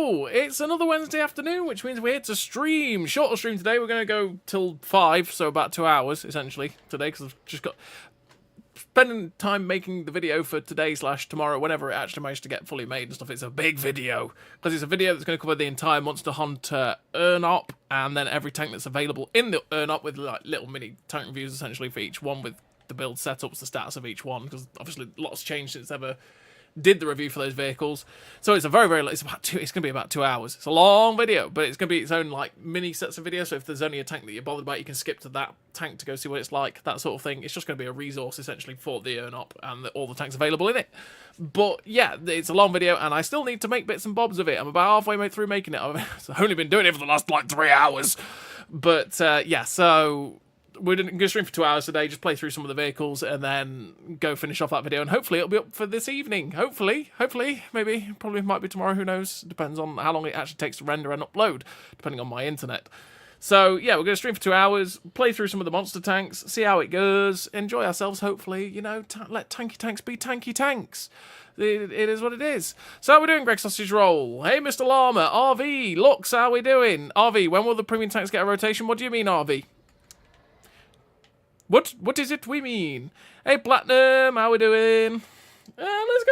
go! It's another Wednesday afternoon, which means we're here to stream. Shorter stream today. We're going to go till 5, so about 2 hours, essentially, today, because I've just got... spending time making the video for today / tomorrow, whenever it actually managed to get fully made and stuff. It's a big video, because it's a video that's going to cover the entire Monster Hunter Earnable, and then every tank that's available in the Earnable, with like little mini tank reviews, essentially, for each one, with the build setups, the status of each one, because obviously lots changed since ever did the review for those vehicles. So it's a very, very, it's going to be about 2 hours. It's a long video, but it's going to be its own like mini sets of videos. So if there's only a tank that you're bothered about, you can skip to that tank to go see what it's like, that sort of thing. It's just going to be a resource essentially for the Earnable and all the tanks available in it. But yeah, it's a long video, and I still need to make bits and bobs of it. I'm about halfway through making it. I've only been doing it for the last like 3 hours. But yeah, so we're going to stream for 2 hours today, just play through some of the vehicles, and then go finish off that video, and hopefully it'll be up for this evening. Hopefully, maybe, probably might be tomorrow, who knows, depends on how long it actually takes to render and upload, depending on my internet. So yeah, we're going to stream for 2 hours, play through some of the monster tanks, see how it goes, enjoy ourselves, hopefully, you know, let tanky tanks be tanky tanks. It is what it is. So how we doing, Greg Sausage Roll? Hey, Mr. Llama, RV, looks, how we doing? RV, when will the premium tanks get a rotation? What do you mean, RV? What is it we mean? Hey, Platinum, how we doing? Let's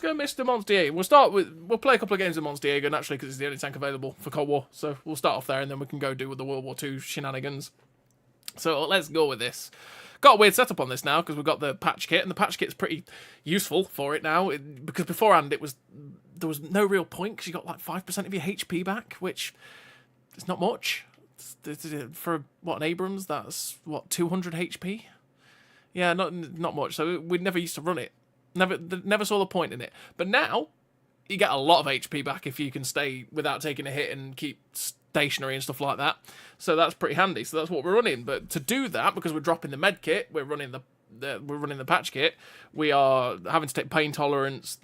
go, Mr. Monster. We'll play a couple of games of Monster Diego, naturally, because it's the only tank available for Cold War. So we'll start off there, and then we can go do with the World War II shenanigans. So let's go with this. Got a weird setup on this now, because we've got the patch kit, and the patch kit's pretty useful for it now, because beforehand there was no real point, because you got like 5% of your HP back, which is not much. For what, an Abrams, that's what, 200 HP? Yeah, not much. So we never used to run it. Never saw the point in it. But now you get a lot of HP back if you can stay without taking a hit and keep stationary and stuff like that. So that's pretty handy. So that's what we're running. But to do that, because we're dropping the med kit, we're running the patch kit. We are having to take pain tolerance,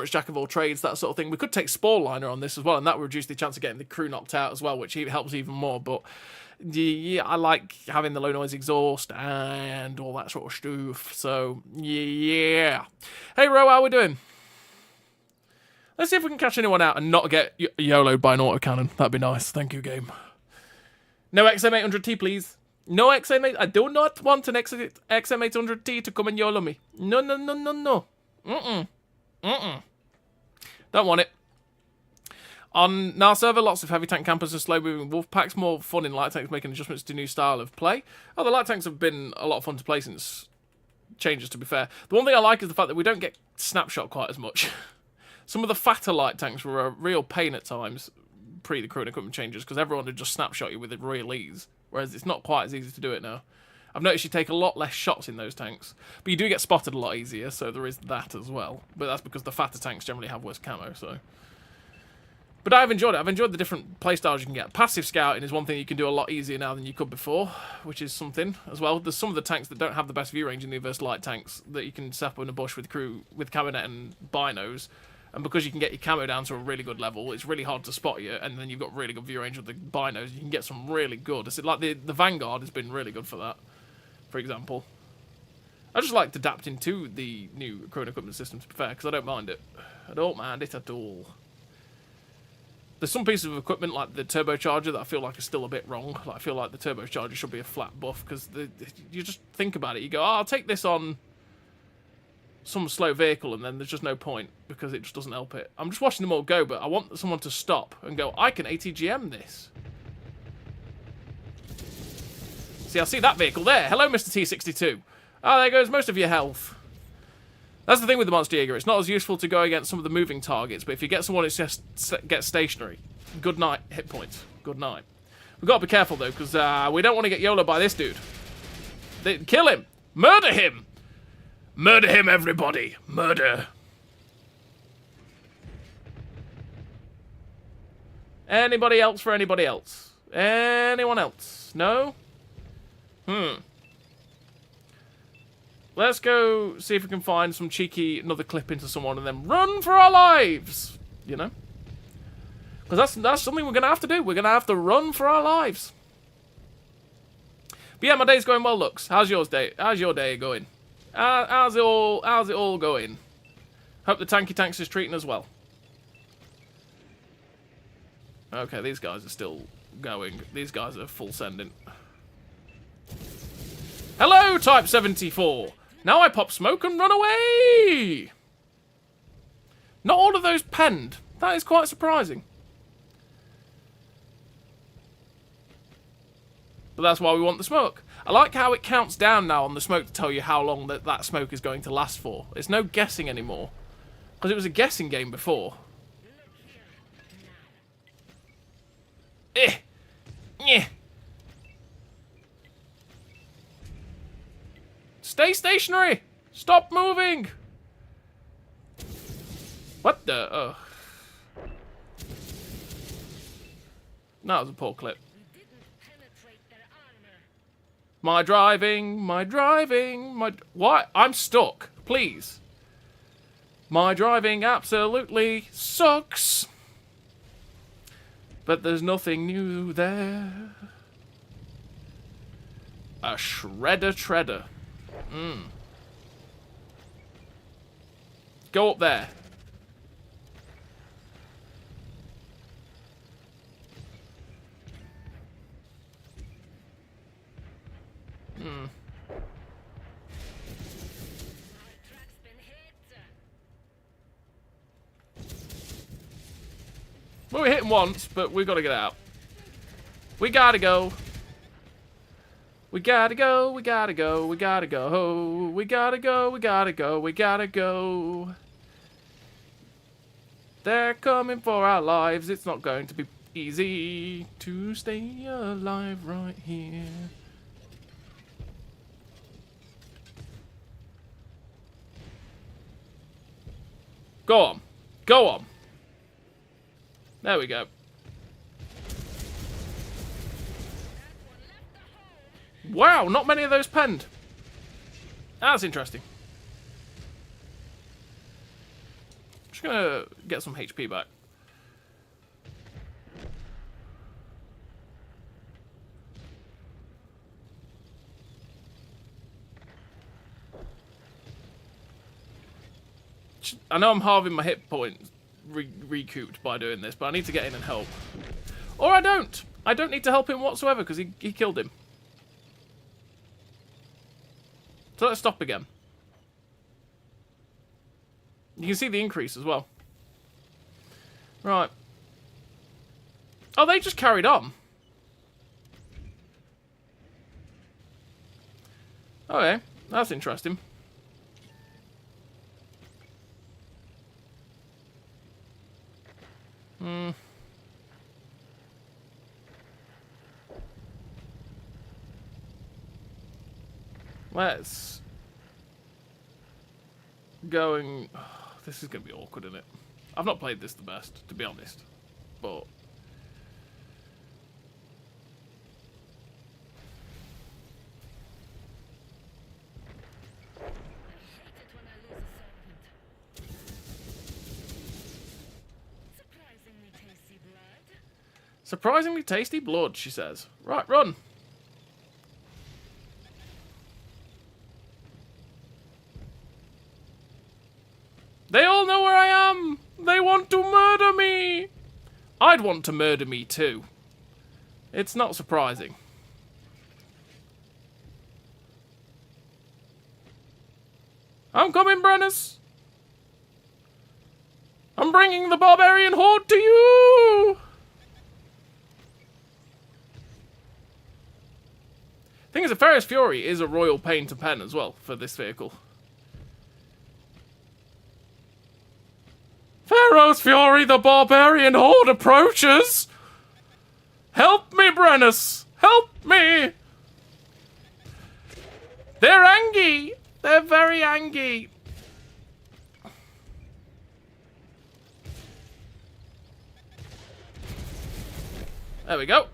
jack of all trades, that sort of thing. We could take Spore Liner on this as well, and that would reduce the chance of getting the crew knocked out as well, which helps even more. But yeah, I like having the low noise exhaust and all that sort of stuff. So yeah. Hey Ro, how we doing? Let's see if we can catch anyone out and not get YOLO'd by an autocannon. That'd be nice. Thank you, game. No XM800T, please. No XM8. I do not want an XM800T to come and YOLO me. No. Don't want it. On our server, lots of heavy tank campers and slow-moving wolf packs. More fun in light tanks, making adjustments to new style of play. Oh, the light tanks have been a lot of fun to play since changes, to be fair. The one thing I like is the fact that we don't get snapshot quite as much. Some of the fatter light tanks were a real pain at times, pre the crew and equipment changes, because everyone would just snapshot you with it real ease, whereas it's not quite as easy to do it now. I've noticed you take a lot less shots in those tanks, but you do get spotted a lot easier, so there is that as well. But that's because the fatter tanks generally have worse camo, so. But I've enjoyed it. I've enjoyed the different playstyles you can get. Passive scouting is one thing you can do a lot easier now than you could before, which is something as well. There's some of the tanks that don't have the best view range in the Universal Light tanks that you can set up in a bush with crew, with camo net and binos. And because you can get your camo down to a really good level, it's really hard to spot you, and then you've got really good view range with the binos. You can get some really good. It's like the Vanguard has been really good for that, for example. I just liked adapting to the new crew and equipment system, to be fair, because I don't mind it. I don't mind it at all. There's some pieces of equipment, like the turbocharger, that I feel like is still a bit wrong. Like, I feel like the turbocharger should be a flat buff, because you just think about it. You go, oh, I'll take this on some slow vehicle, and then there's just no point, because it just doesn't help it. I'm just watching them all go, but I want someone to stop and go, I can ATGM this. See, I see that vehicle there. Hello, Mr. T62. Oh, there goes most of your health. That's the thing with the Monster Jaeger. It's not as useful to go against some of the moving targets, but if you get someone who just gets stationary, good night, hit points. Good night. We've got to be careful, though, because we don't want to get YOLO by this dude. Kill him. Murder him. Murder him, everybody. Murder. Anybody else for anybody else? Anyone else? No? Let's go see if we can find some cheeky another clip into someone and then run for our lives. You know? Because that's something we're going to have to do. We're going to have to run for our lives. But yeah, my day's going well, Lux. How's your day going? How's it all going? Hope the Tanky Tanks is treating us well. Okay, these guys are still going. These guys are full sending. Hello, Type 74. Now I pop smoke and run away. Not all of those penned. That is quite surprising. But that's why we want the smoke. I like how it counts down now on the smoke to tell you how long that smoke is going to last for. It's no guessing anymore. Because it was a guessing game before. Yeah. Stay stationary! Stop moving! What the? Oh. That was a poor clip. My driving, my... What? I'm stuck. Please. My driving absolutely sucks. But there's nothing new there. A shredder. Go up there. Well, we hit him once, but we've got to get out. We gotta go. We gotta go, we gotta go, we gotta go. We gotta go, we gotta go, we gotta go. They're coming for our lives. It's not going to be easy to stay alive right here. Go on. Go on. There we go. Wow, not many of those penned. That's interesting. Just gonna get some HP back. I know I'm halving my hit points recouped by doing this, but I need to get in and help. Or I don't. I don't need to help him whatsoever because he killed him. So let's stop again. You can see the increase as well. Right. Oh, they just carried on. Okay, that's interesting. Let's going. Oh, this is going to be awkward, isn't it? I've not played this the best, to be honest. But surprisingly tasty blood, she says. Right, run. They all know where I am. They want to murder me. I'd want to murder me too. It's not surprising. I'm coming, Brennus. I'm bringing the barbarian horde to you. Thing is, a Ferris Fury is a royal pain to pen as well for this vehicle. Pharaoh's Fury, the barbarian horde approaches! Help me, Brennus! Help me! They're angry! They're very angry! There we go.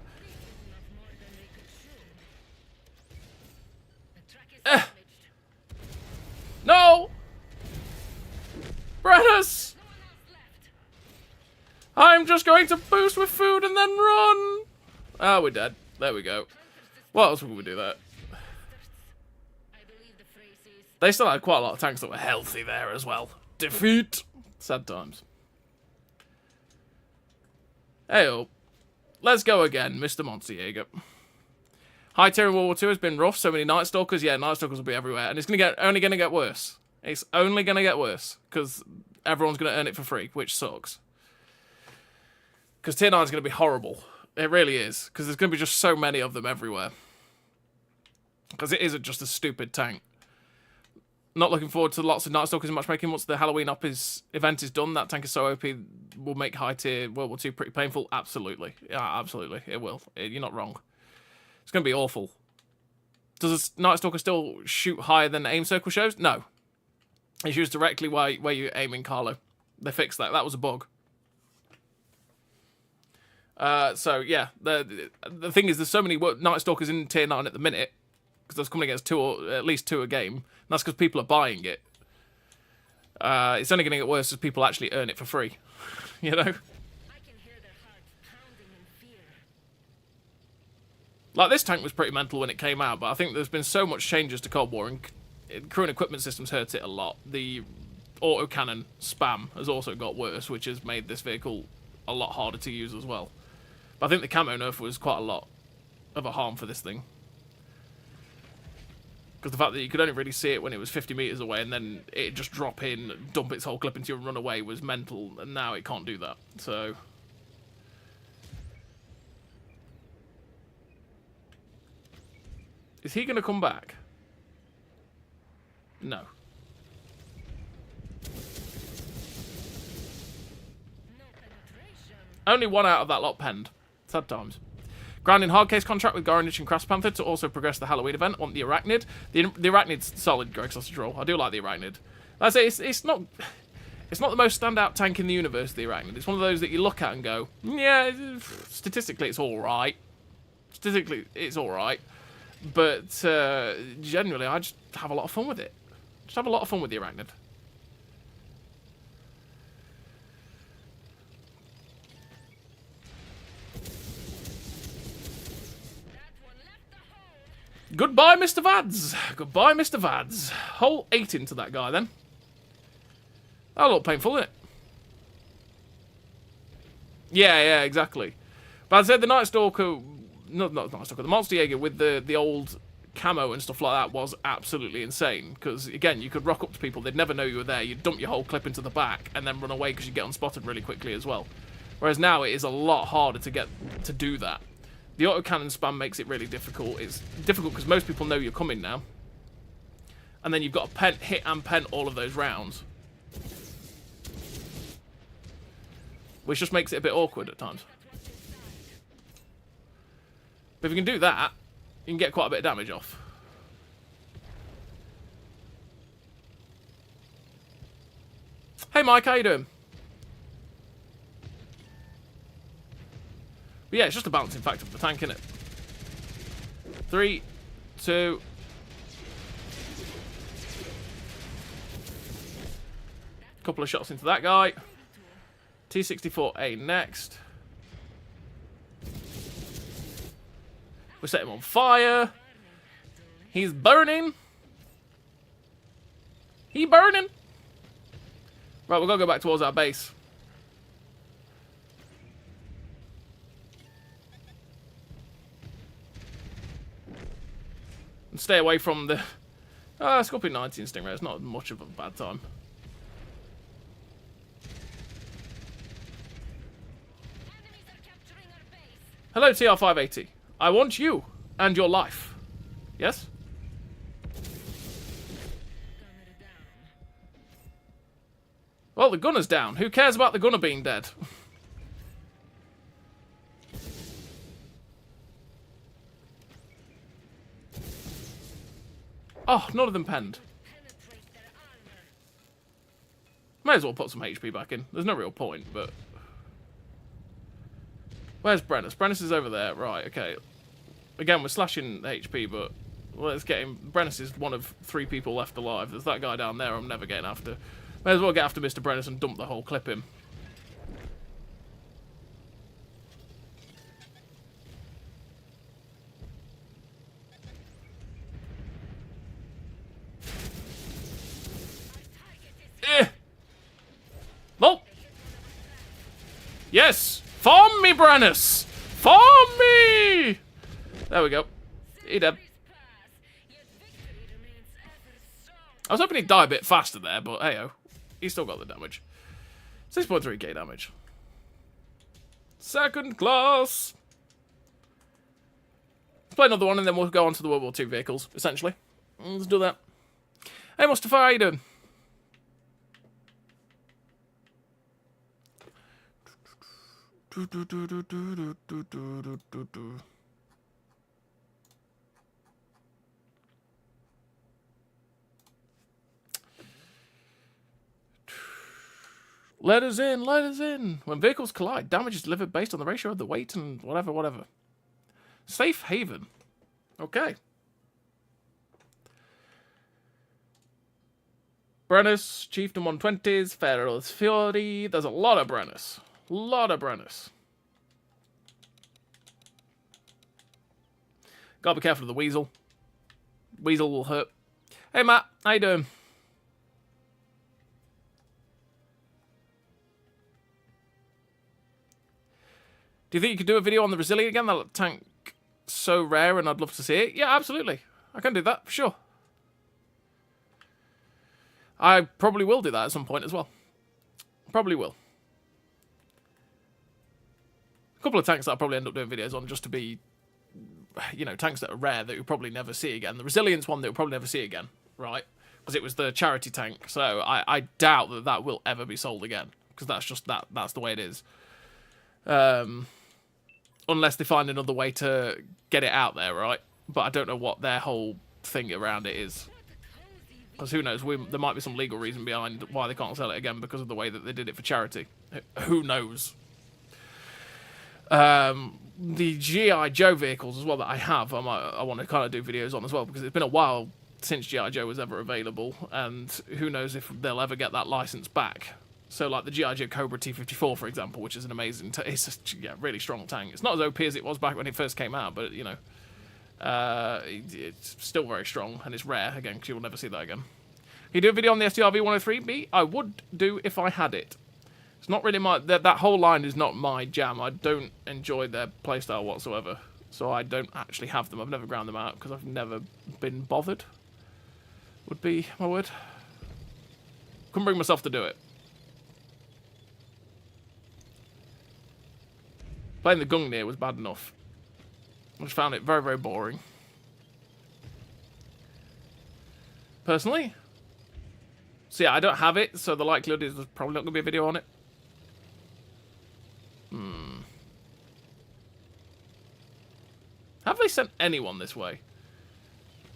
No! Brennus! I'm just going to boost with food and then run! Ah, we're dead. There we go. What else would we do that? They still had quite a lot of tanks that were healthy there as well. Defeat! Sad times. Hey-oh. Let's go again, Mr. Monster Jaeger. High tier in World War II has been rough. So many Nightstalkers. Yeah, Nightstalkers will be everywhere. And it's only going to get worse. It's only going to get worse. Because everyone's going to earn it for free, which sucks. Because tier 9 is going to be horrible. It really is. Because there's going to be just so many of them everywhere. Because it isn't just a stupid tank. Not looking forward to lots of Nightstalkers in matchmaking. Once the Halloween event is done, that tank is so OP, will make high tier World War II pretty painful. Absolutely. Yeah, absolutely. It will. You're not wrong. It's going to be awful. Does a Nightstalker still shoot higher than aim circle shows? No. It shoots directly where you're aiming, Carlo. They fixed that. That was a bug. So, yeah. The thing is, there's so many Nightstalkers in tier 9 at the minute. Because that's coming against at least two a game. And that's because people are buying it. It's only going to get worse as people actually earn it for free. You know? Like, this tank was pretty mental when it came out, but I think there's been so much changes to Cold War, and crew and equipment systems hurt it a lot. The autocannon spam has also got worse, which has made this vehicle a lot harder to use as well. But I think the camo nerf was quite a lot of a harm for this thing. Because the fact that you could only really see it when it was 50 meters away, and then it just drop in, dump its whole clip into you and run away was mental, and now it can't do that. So... is he going to come back? No. Only one out of that lot penned. Sad times. Grounding hardcase contract with Goranich and Crass Panther to also progress the Halloween event. Want the Arachnid. The Arachnid's solid, Greg Sausage Roll. I do like the Arachnid. I say it's not the most standout tank in the universe, the Arachnid. It's one of those that you look at and go, yeah, statistically it's alright. Statistically it's alright. But generally, I just have a lot of fun with it. Just have a lot of fun with the Arachnid. Goodbye, Mr. Vads. Goodbye, Mr. Vads. Hole 8 into that guy, then. That'll look painful, isn't it? Yeah, exactly. But I said the Nightstalker... not Nightstalker, the Monster Jaeger with the old camo and stuff like that was absolutely insane. Because, again, you could rock up to people, they'd never know you were there, you'd dump your whole clip into the back, and then run away because you get unspotted really quickly as well. Whereas now it is a lot harder to do that. The autocannon spam makes it really difficult. It's difficult because most people know you're coming now. And then you've got to hit and pen all of those rounds. Which just makes it a bit awkward at times. But if you can do that, you can get quite a bit of damage off. Hey Mike, how you doing? But yeah, it's just a balancing factor for the tank, innit? 3, 2... couple of shots into that guy. T-64A next. We set him on fire. He's burning. He burning. Right, we're going to go back towards our base. And stay away from the... Scorpion 19 Stingray. It's not much of a bad time. Hello, TR580. I want you and your life. Yes? Well, the gunner's down. Who cares about the gunner being dead? Oh, none of them penned. May as well put some HP back in. There's no real point, but... where's Brennus? Brennus is over there. Right, okay. Again, we're slashing HP, but let's get him. Brennus is one of 3 people left alive. There's that guy down there I'm never getting after. May as well get after Mr. Brennus and dump the whole clip in. Nope. Yes! Farm me, Brennus! Farm me! There we go. He dead. I was hoping he'd die a bit faster there, but hey-oh. He's still got the damage. 6.3k damage. Second class. Let's play another one and then we'll go on to the World War II vehicles, essentially. Let's do that. Hey, Mustafa, how you doing? Let us in, let us in. When vehicles collide, damage is delivered based on the ratio of the weight and whatever. Safe haven. Okay. Brennus, Chieftain 120s, Pharaoh's Fury. There's a lot of Brennus. Gotta be careful of the weasel. Weasel will hurt. Hey Matt, how you doing? Do you think you could do a video on the Brazilian again? That tank so rare and I'd love to see it. Yeah, absolutely. I can do that, for sure. I probably will do that at some point as well. Probably will. A couple of tanks that I'll probably end up doing videos on just to be, you know, tanks that are rare that you'll probably never see again. The Resilience one that you'll probably never see again, right? Because it was the charity tank. So I doubt that that will ever be sold again. Because that's just that's the way it is. Unless they find another way to get it out there, right? But I don't know what their whole thing around it is. Because who knows, there might be some legal reason behind why they can't sell it again because of the way that they did it for charity. Who knows? The G.I. Joe vehicles as well that I have, I want to kind of do videos on as well, because it's been a while since G.I. Joe was ever available, and who knows if they'll ever get that license back. So, like the G.I. Joe Cobra T-54, for example, which is an amazing... it's a really strong tank. It's not as OP as it was back when it first came out, but, you know... it's still very strong, and it's rare, again, because you'll never see that again. Can you do a video on the STRV 103B? I would do if I had it. It's not really my... That whole line is not my jam. I don't enjoy their playstyle whatsoever. So I don't actually have them. I've never ground them out, because I've never been bothered. Would be my word. Couldn't bring myself to do it. Playing the Gungnir was bad enough. I just found it very, very boring. Personally. So yeah, I don't have it, so the likelihood is there's probably not going to be a video on it. Have they sent anyone this way?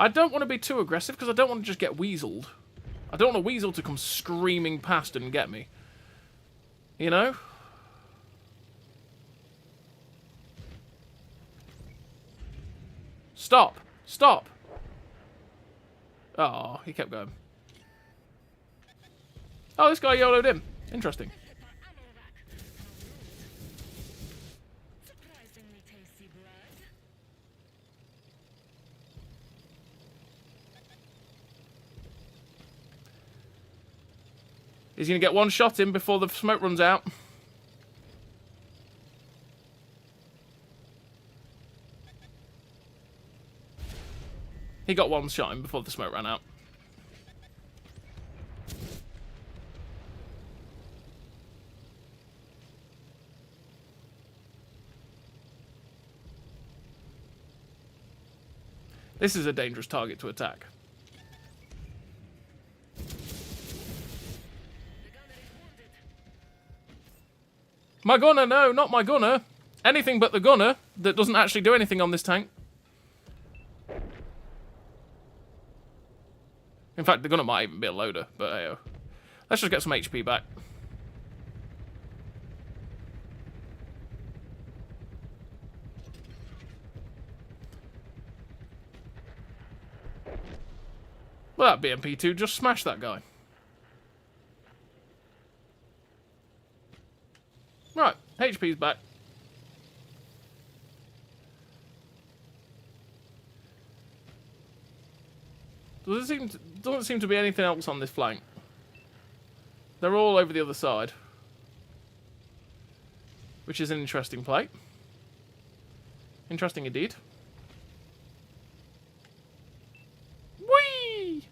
I don't want to be too aggressive, because I don't want to just get weaseled. I don't want a weasel to come screaming past and get me. You know? Stop! Stop! Oh, he kept going. Oh, this guy YOLO'd him. Interesting. He's going to get one shot in before the smoke runs out. He got one shot in before the smoke ran out. This is a dangerous target to attack. My gunner, no, not my gunner. Anything but the gunner that doesn't actually do anything on this tank. In fact, the gunner might even be a loader, but hey, let's just get some HP back. Well, that BMP2 just smashed that guy. Right, HP's back. Doesn't seem to be anything else on this flank. They're all over the other side, which is an interesting play. Interesting indeed. Whee!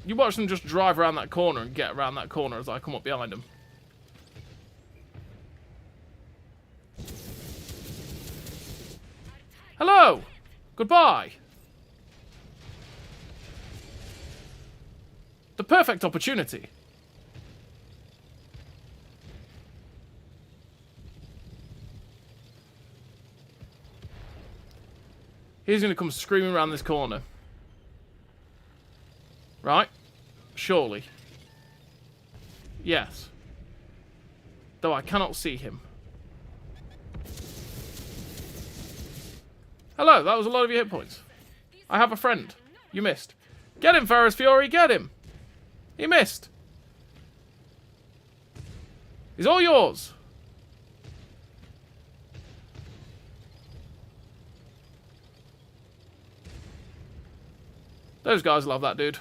You watch them just drive around that corner and get around that corner as I come up behind them. Hello! Goodbye! The perfect opportunity. He's going to come screaming around this corner. Right? Surely. Yes. Though I cannot see him. Hello, that was a lot of your hit points. I have a friend. You missed. Get him, Ferris Fury, get him! He missed. He's all yours. Those guys love that dude.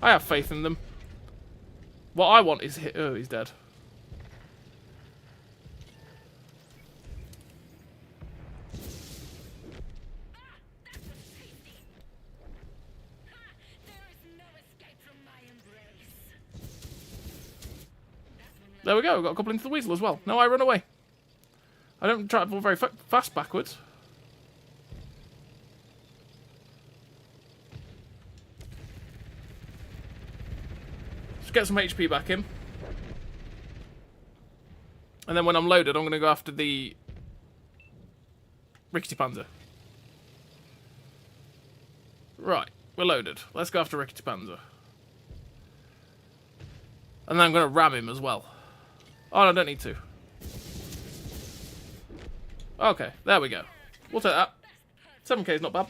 I have faith in them. What I want is... Oh, he's dead. There we go, we've got a couple into the weasel as well. No, I run away. I don't travel very fast backwards. Just get some HP back in. And then when I'm loaded, I'm going to go after the Rickety Panzer. Right, we're loaded. Let's go after Rickety Panzer. And then I'm going to ram him as well. Oh, no, I don't need to. Okay, there we go. We'll take that. 7k is not bad.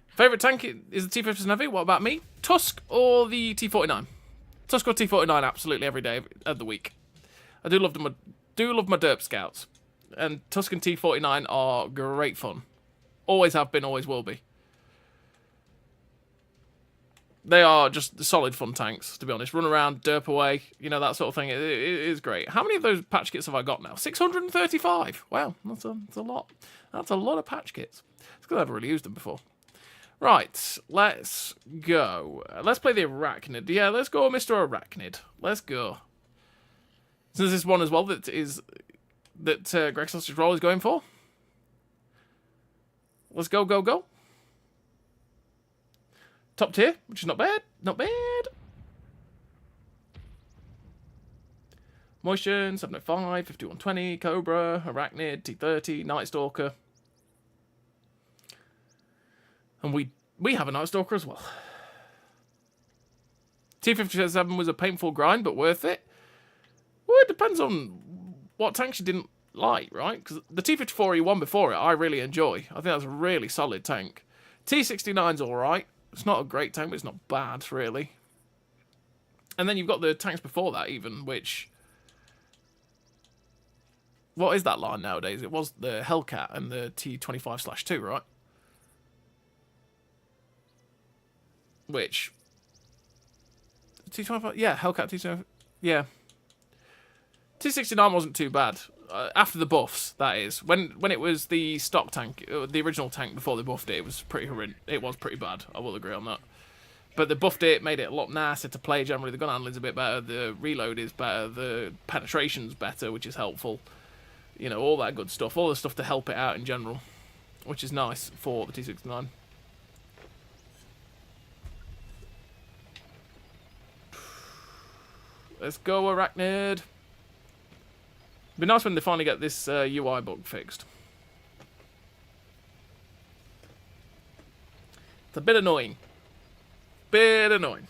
Favourite tank is the T-57 Heavy. What about me? Tusk or the T-49? Tusk or T-49 absolutely every day of the week. I do love my Derp Scouts. And Tusk and T-49 are great fun. Always have been, always will be. They are just solid fun tanks, to be honest. Run around, derp away, you know, that sort of thing. It is great. How many of those patch kits have I got now? 635. Wow, that's a lot. That's a lot of patch kits. It's because I've never really used them before. Right, let's go. Let's play the Arachnid. Yeah, let's go, Mr. Arachnid. Let's go. So there's this one as well that Greg Sausage Roll is going for. Let's go, go, go. Top tier, which is not bad. Not bad. Motion, 705, 5120, Cobra, Arachnid, T30, Nightstalker. And we have a Nightstalker as well. T57 was a painful grind, but worth it. Well, it depends on what tanks you didn't like, right? Because the T54 you won before it, I really enjoy. I think that's a really solid tank. T69's alright. It's not a great tank, but it's not bad, really. And then you've got the tanks before that, even, which... What is that line nowadays? It was the Hellcat and the T25/2, right? Which... T25... Yeah, Hellcat T25... Yeah. T69 wasn't too bad. After the buffs, that is. When it was the stock tank, the original tank before they buffed it, it was pretty horrendous. It was pretty bad. I will agree on that. But they buffed it, made it a lot nicer to play generally. The gun handling's a bit better. The reload is better. The penetration's better, which is helpful. You know, all that good stuff. All the stuff to help it out in general, which is nice for the T69. Let's go, Arachnid. It'd be nice when they finally get this UI bug fixed. It's a bit annoying. Bit annoying.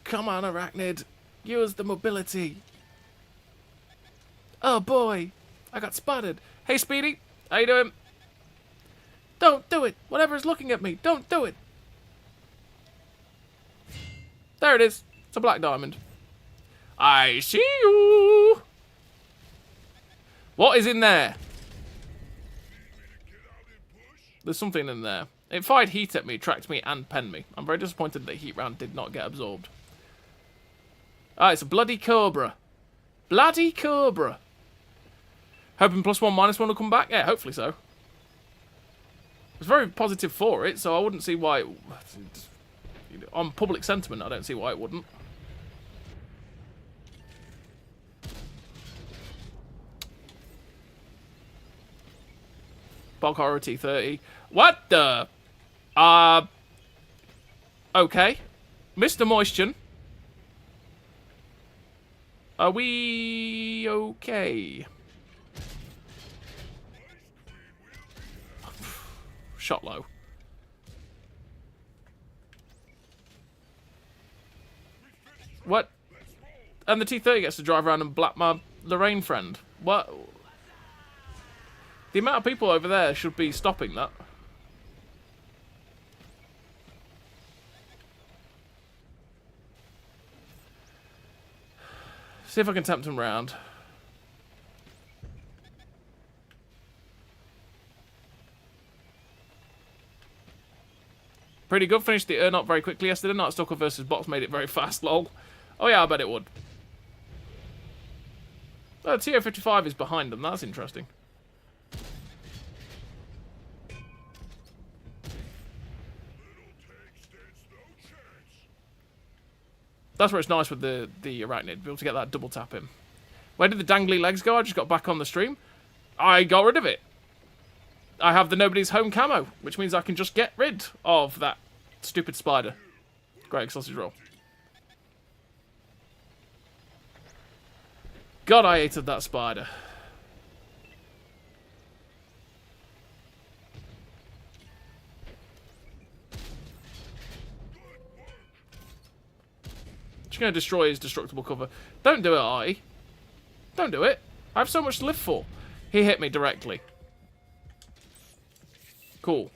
Come on, Arachnid. Use the mobility. Oh boy. I got spotted. Hey, Speedy. How you doing? Don't do it. Whatever's looking at me. Don't do it. There it is. It's a black diamond. I see you. What is in there? There's something in there. It fired heat at me, tracked me, and penned me. I'm very disappointed that heat round did not get absorbed. Ah, it's a bloody cobra. Bloody cobra. Hoping +1, -1 will come back? Yeah, hopefully so. It's very positive for it, so I wouldn't see why it... On public sentiment, I don't see why it wouldn't. Bog Horror T30. What the... Okay. Mr. Moistion. Are we... okay? Shot low. What? And the T30 gets to drive around and blap my Lorraine friend. What? The amount of people over there should be stopping that. See if I can tempt him round. Pretty good. Finished the Earnable very quickly yesterday. Nightstalker versus bots made it very fast, lol. Oh yeah, I bet it would. Oh, TO55 is behind them. That's interesting. That's where it's nice with the Arachnid. Be able to get that double tap in. Where did the dangly legs go? I just got back on the stream. I got rid of it. I have the Nobody's Home camo, which means I can just get rid of that stupid spider. Great sausage roll. God, I hated that spider. Just going to destroy his destructible cover. Don't do it, Artie. Don't do it. I have so much to live for. He hit me directly. Cool.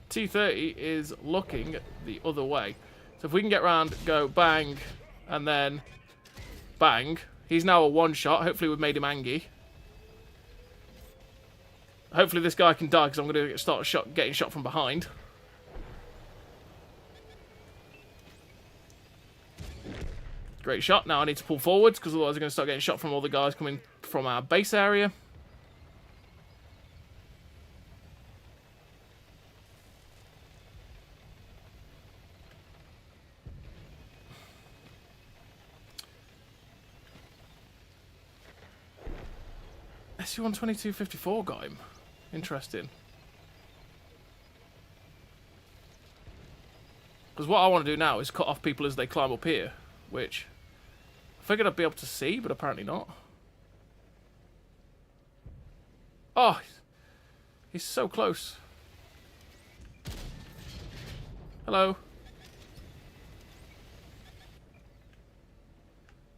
T30 is looking the other way. So if we can get round, go bang, and then bang. He's now a one-shot. Hopefully we've made him angry. Hopefully this guy can die because I'm going to start getting shot from behind. Great shot. Now I need to pull forwards because otherwise I'm going to start getting shot from all the guys coming from our base area. SU-122-54 got him. Interesting. Because what I want to do now is cut off people as they climb up here, which I figured I'd be able to see, but apparently not. Oh, he's so close. Hello.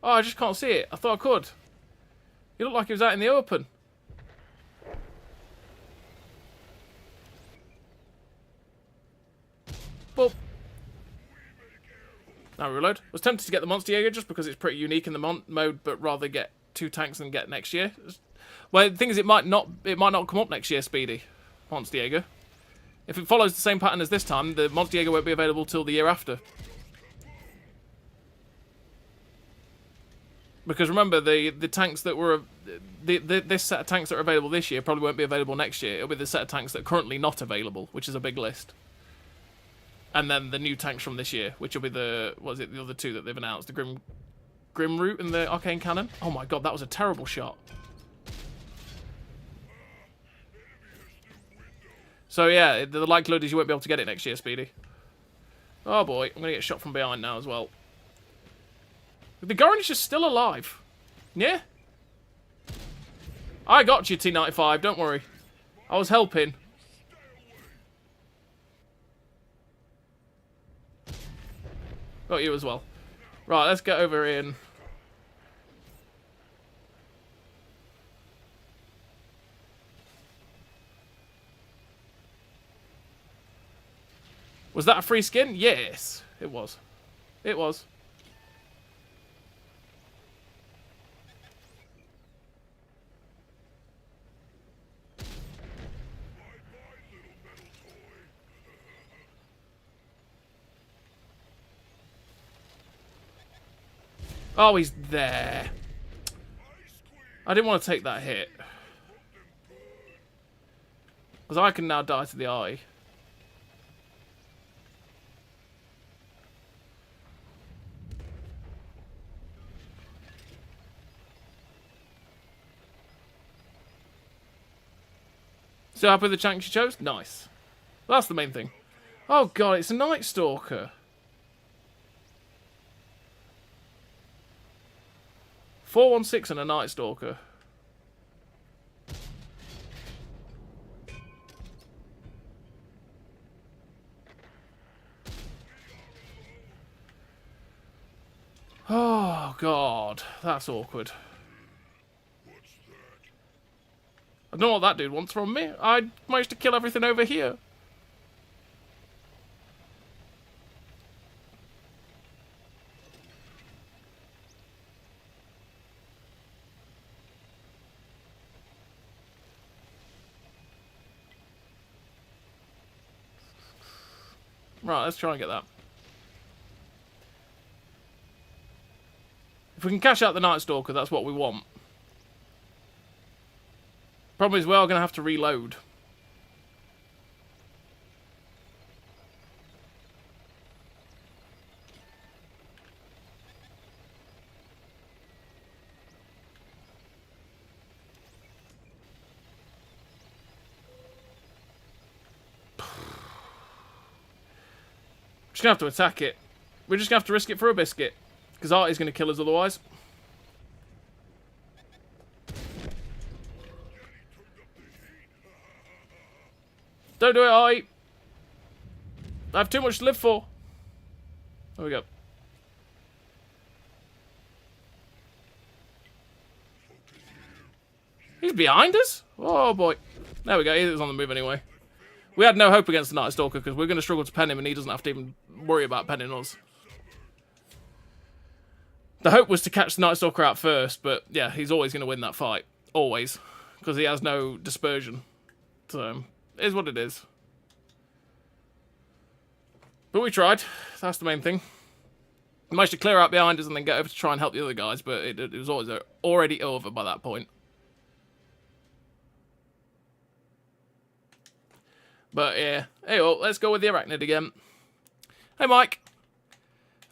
Oh, I just can't see it. I thought I could. He looked like he was out in the open. Well, now reload. I was tempted to get the Monster Jaeger just because it's pretty unique in the mode, but rather get 2 tanks than get next year. Well, the thing is, it might not come up next year, Speedy. Monster Jaeger. If it follows the same pattern as this time, the Monster Jaeger won't be available till the year after. Because remember, the tanks that were this set of tanks that are available this year probably won't be available next year. It'll be the set of tanks that are currently not available, which is a big list. And then the new tanks from this year, which will be the the other 2 that they've announced, the Grim Root and the Arcane Cannon. Oh my god, that was a terrible shot. So yeah, the likelihood is you won't be able to get it next year, Speedy. Oh boy, I'm gonna get shot from behind now as well. The Gornish is still alive. Yeah? I got you, T95, don't worry. I was helping. Got you as well. Right, let's get over in. Was that a free skin? Yes, it was. It was. Oh, he's there. I didn't want to take that hit. Because I can now die to the eye. Still happy with the tank she chose? Nice. That's the main thing. Oh god, it's a Nightstalker. 416 and a Nightstalker. Oh god, that's awkward. I don't know what that dude wants from me. I managed to kill everything over here. Right, let's try and get that. If we can cash out the Nightstalker, that's what we want. Problem is, we are going to have to reload. Just going to have to attack it. We're just going to have to risk it for a biscuit. Because Artie's going to kill us otherwise. Don't do it, Artie. I have too much to live for. There we go. He's behind us? Oh boy. There we go, he was on the move anyway. We had no hope against the Nightstalker because we're going to struggle to pen him and he doesn't have to even worry about penning us. The hope was to catch the Nightstalker out first, but yeah, he's always going to win that fight. Always. Because he has no dispersion. So, it is what it is. But we tried. That's the main thing. We managed to clear out behind us and then get over to try and help the other guys, but it was always already over by that point. But yeah. Hey, well, let's go with the Arachnid again. Hey, Mike.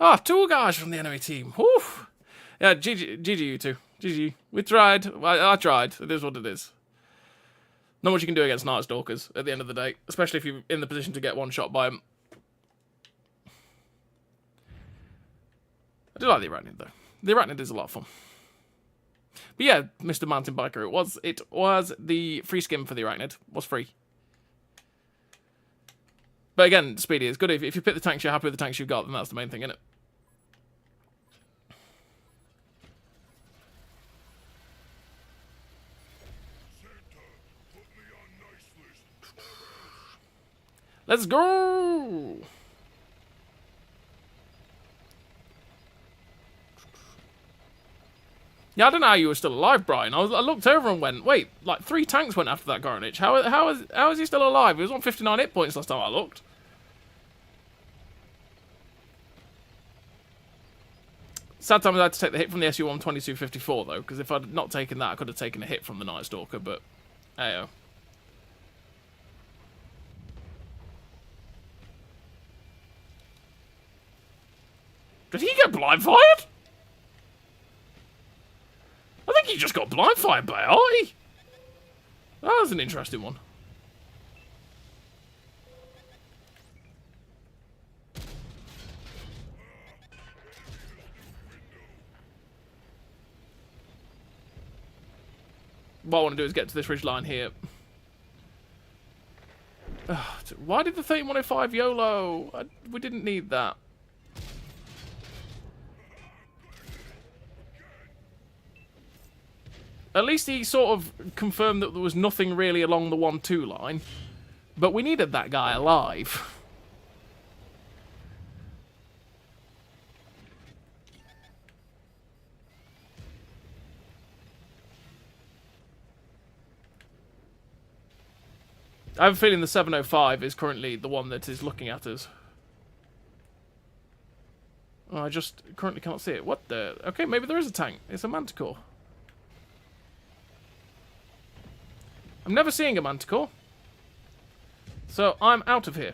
Ah, 2 guys from the enemy team. Whew. Yeah, GG you two. GG. We tried. I tried. It is what it is. Not much you can do against Nightstalkers at the end of the day, especially if you're in the position to get one shot by them. I do like the Arachnid, though. The Arachnid is a lot of fun. But yeah, Mr. Mountain Biker, it was the free skin for the Arachnid. It was free. But again, Speedy, it's good if you pick the tanks, you're happy with the tanks you've got, then that's the main thing, isn't it? Let's go! Yeah, I don't know how you were still alive, Brian. I looked over and went, wait, like 3 tanks went after that Garnage. How is he still alive? He was on 59 hit points last time I looked. Sad time I had to take the hit from the SU-122-54 though, because if I'd not taken that, I could have taken a hit from the Nightstalker, but hey-oh. Did he get blind fired? I think he just got blind fired by Artie. That was an interesting one. What I want to do is get to this ridge line here. Why did the 3105 YOLO? We didn't need that. At least he sort of confirmed that there was nothing really along the 1-2 line. But we needed that guy alive. I have a feeling the 705 is currently the one that is looking at us. Oh, I just currently can't see it. What the... Okay, maybe there is a tank. It's a Manticore. I'm never seeing a Manticore. So, I'm out of here.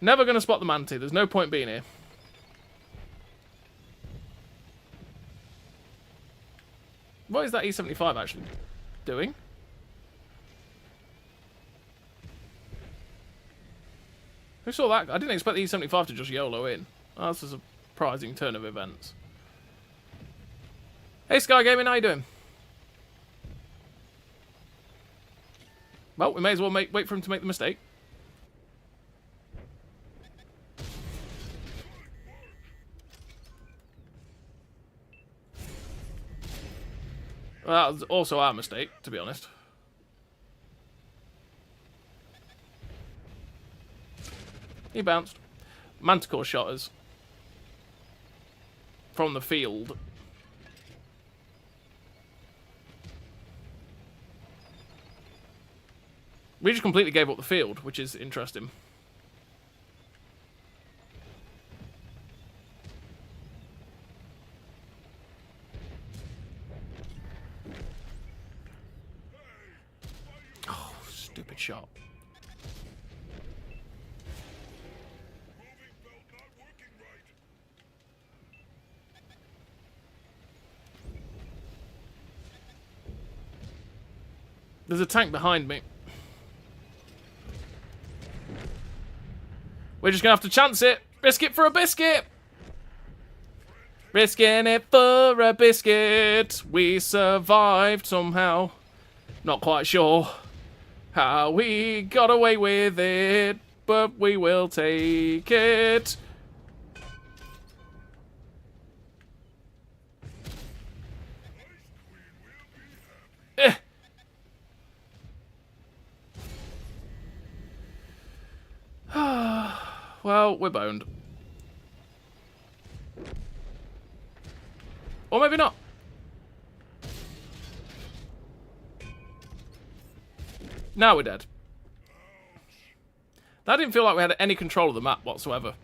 Never going to spot the Manti. There's no point being here. What is that E75 actually doing? Who saw that? I didn't expect the E75 to just YOLO in. Oh, that's a surprising turn of events. Hey Sky Gaming, how you doing? Well, we may as well wait for him to make the mistake. Well, that was also our mistake, to be honest. He bounced. Manticore shot us. From the field. We just completely gave up the field, which is interesting. Oh, stupid shot. There's a tank behind me. We're just going to have to chance it. Risk it for a biscuit. Risking it for a biscuit. We survived somehow. Not quite sure how we got away with it, but we will take it. Well, we're boned. Or maybe not. Now we're dead. That didn't feel like we had any control of the map whatsoever.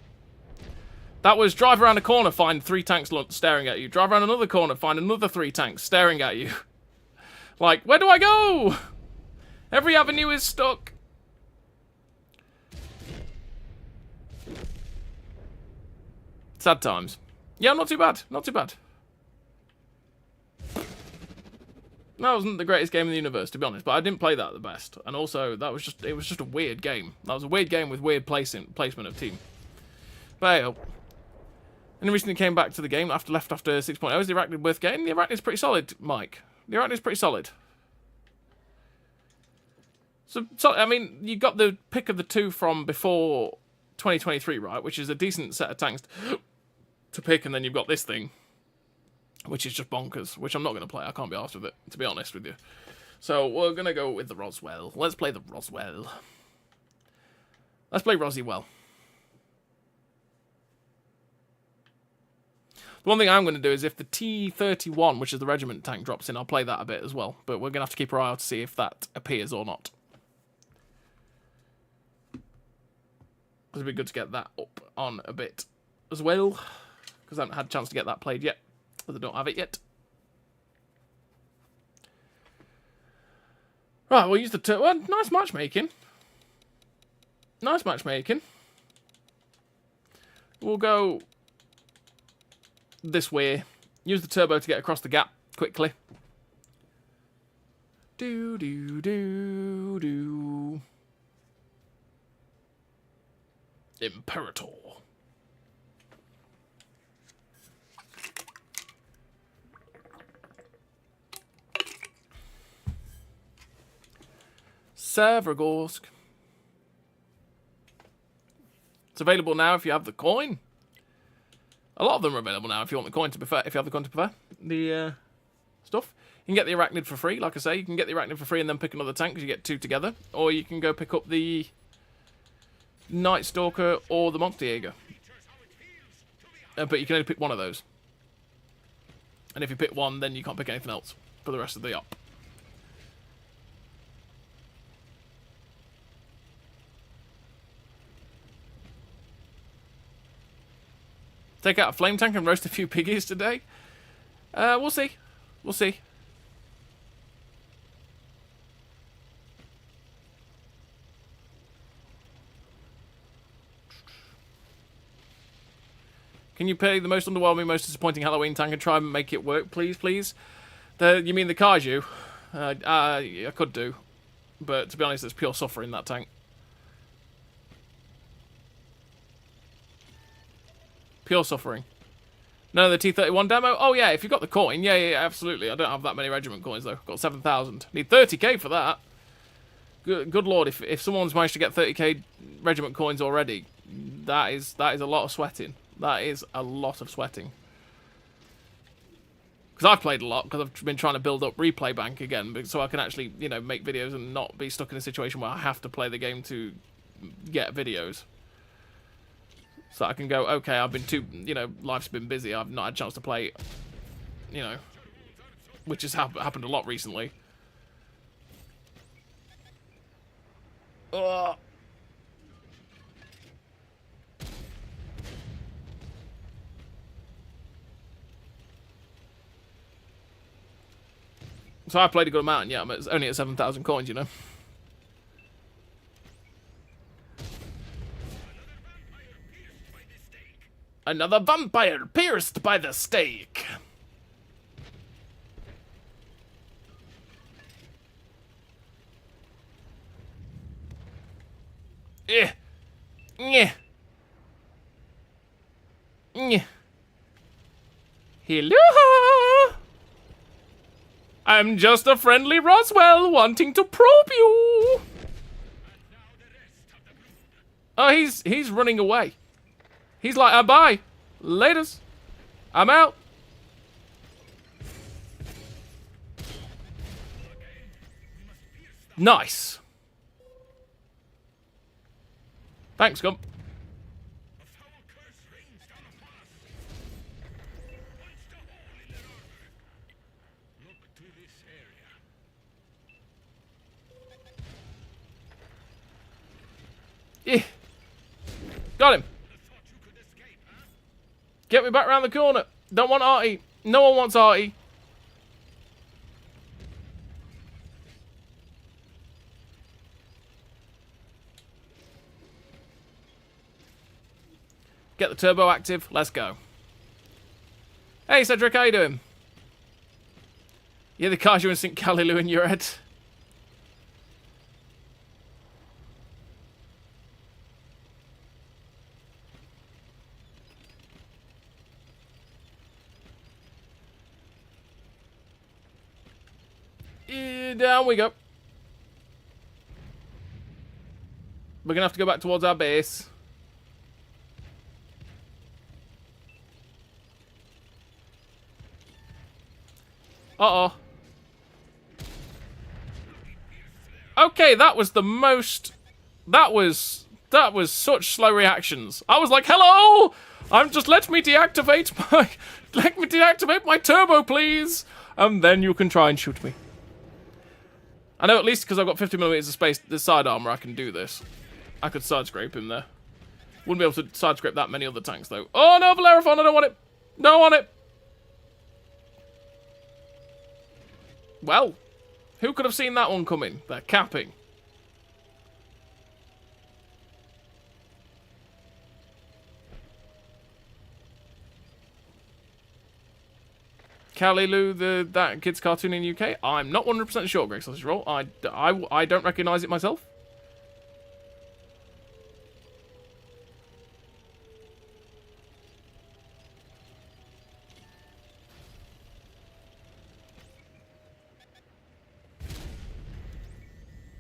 That was drive around a corner, find 3 tanks staring at you. Drive around another corner, find another 3 tanks staring at you. Like, where do I go? Every avenue is stuck. Sad times. Yeah, not too bad. Not too bad. That wasn't the greatest game in the universe, to be honest, but I didn't play that at the best. And also, it was just a weird game. That was a weird game with weird placement of team. But hey, and he recently came back to the game left after 6.0. Is the Arachnid worth getting? The Arachnid's pretty solid, Mike. The Arachnid's pretty solid. So, I mean, you got the pick of the 2 from before 2023, right? Which is a decent set of tanks to pick, and then you've got this thing, which is just bonkers, which I'm not going to play. I can't be arsed with it, to be honest with you. So we're going to go with the Roswell. Let's play the Roswell. Let's play Rosie well. The one thing I'm going to do is if the T-31, which is the regiment tank, drops in, I'll play that a bit as well. But we're going to have to keep our eye out to see if that appears or not. It'd be good to get that up on a bit as well, because I haven't had a chance to get that played yet, because I don't have it yet. Right, we'll use the well, nice matchmaking. Nice matchmaking. We'll go this way. Use the turbo to get across the gap quickly. Do do do do. Imperator. Severgorsk. It's available now if you have the coin. A lot of them are available now if you want the coin to prefer. If you have the coin to prefer the stuff, you can get the Arachnid for free. Like I say, you can get the Arachnid for free and then pick another tank because you get 2 together, or you can go pick up the Nightstalker or the Monster Jaeger. But you can only pick one of those. And if you pick one, then you can't pick anything else for the rest of the op. Take out a flame tank and roast a few piggies today? We'll see. We'll see. Can you play the most underwhelming, most disappointing Halloween tank and try and make it work, please, please? You mean the Kaiju? I could do. But to be honest, it's pure suffering, that tank. Pure suffering. No, the T-31 demo? Oh, yeah, if you've got the coin. Yeah, absolutely. I don't have that many regiment coins, though. Got 7,000. Need 30k for that. Good lord, if someone's managed to get 30k regiment coins already, that is a lot of sweating. That is a lot of sweating. Because I've played a lot, because I've been trying to build up replay bank again, so I can actually, you know, make videos and not be stuck in a situation where I have to play the game to get videos. So I can go, okay, I've been too, you know, life's been busy, I've not had a chance to play, you know, which has happened a lot recently. Ugh. So I played a good amount, and yeah, I'm only at 7,000 coins, you know. Another vampire pierced by the stake. Yeah. Yeah. Yeah. Hello. I'm just a friendly Roswell wanting to probe you. Oh, he's running away. He's like, bye. Laters. I'm out. Nice. Thanks, Gump. Yeah. Got him. Get me back around the corner. Don't want Artie. No one wants Artie. Get the turbo active. Let's go. Hey, Cedric, how you doing? You're the Kaiju and St. Caliloo in your head. Down we go. We're gonna have to go back towards our base. Uh-oh. Okay, that was the most... That was such slow reactions. I was like, hello! let me deactivate my turbo, please! And then you can try and shoot me. I know at least because I've got 50mm of space, the side armor, I can do this. I could side scrape him there. Wouldn't be able to side scrape that many other tanks, though. Oh, no, Valeraphon, I don't want it. Don't want it. Well, who could have seen that one coming? They're capping. Caliloo, that kid's cartoon in UK? I'm not 100% sure, Greg Sausage Roll. I don't recognise it myself.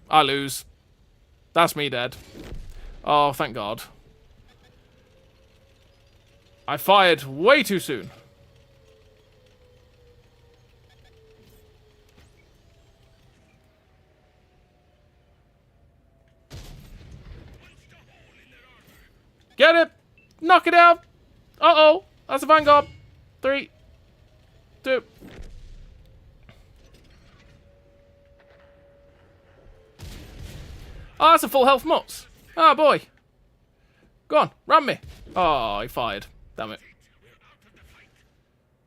I lose. That's me dead. Oh, thank God. I fired way too soon. Get it! Knock it out! Uh-oh! That's a Vanguard. 3. Derp. Oh, that's a full health Mutz. Ah, boy. Go on, ram me. Oh, he fired. Damn it.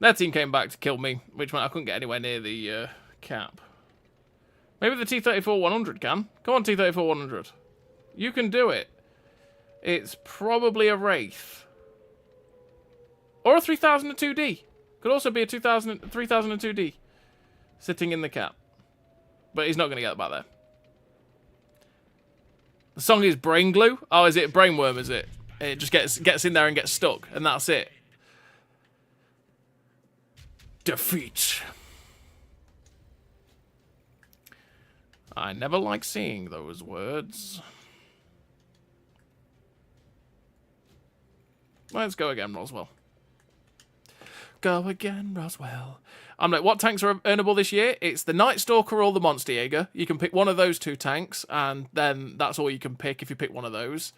Their team came back to kill me, which meant I couldn't get anywhere near the cap. Maybe the T-34-100 can. Come on, T-34-100. You can do it. It's probably a Wraith. Or a 3002D. Could also be a 3002D. Sitting in the cap. But he's not going to get back there. The song is Brain Glue. Oh, is it Brainworm, is it? It just gets in there and gets stuck, and that's it. Defeat. I never like seeing those words. Let's go again, Roswell. Go again, Roswell. I'm like, what tanks are earnable this year? It's the Nightstalker or the Monster Jaeger. You can pick one of those two tanks, and then that's all you can pick if you pick one of those.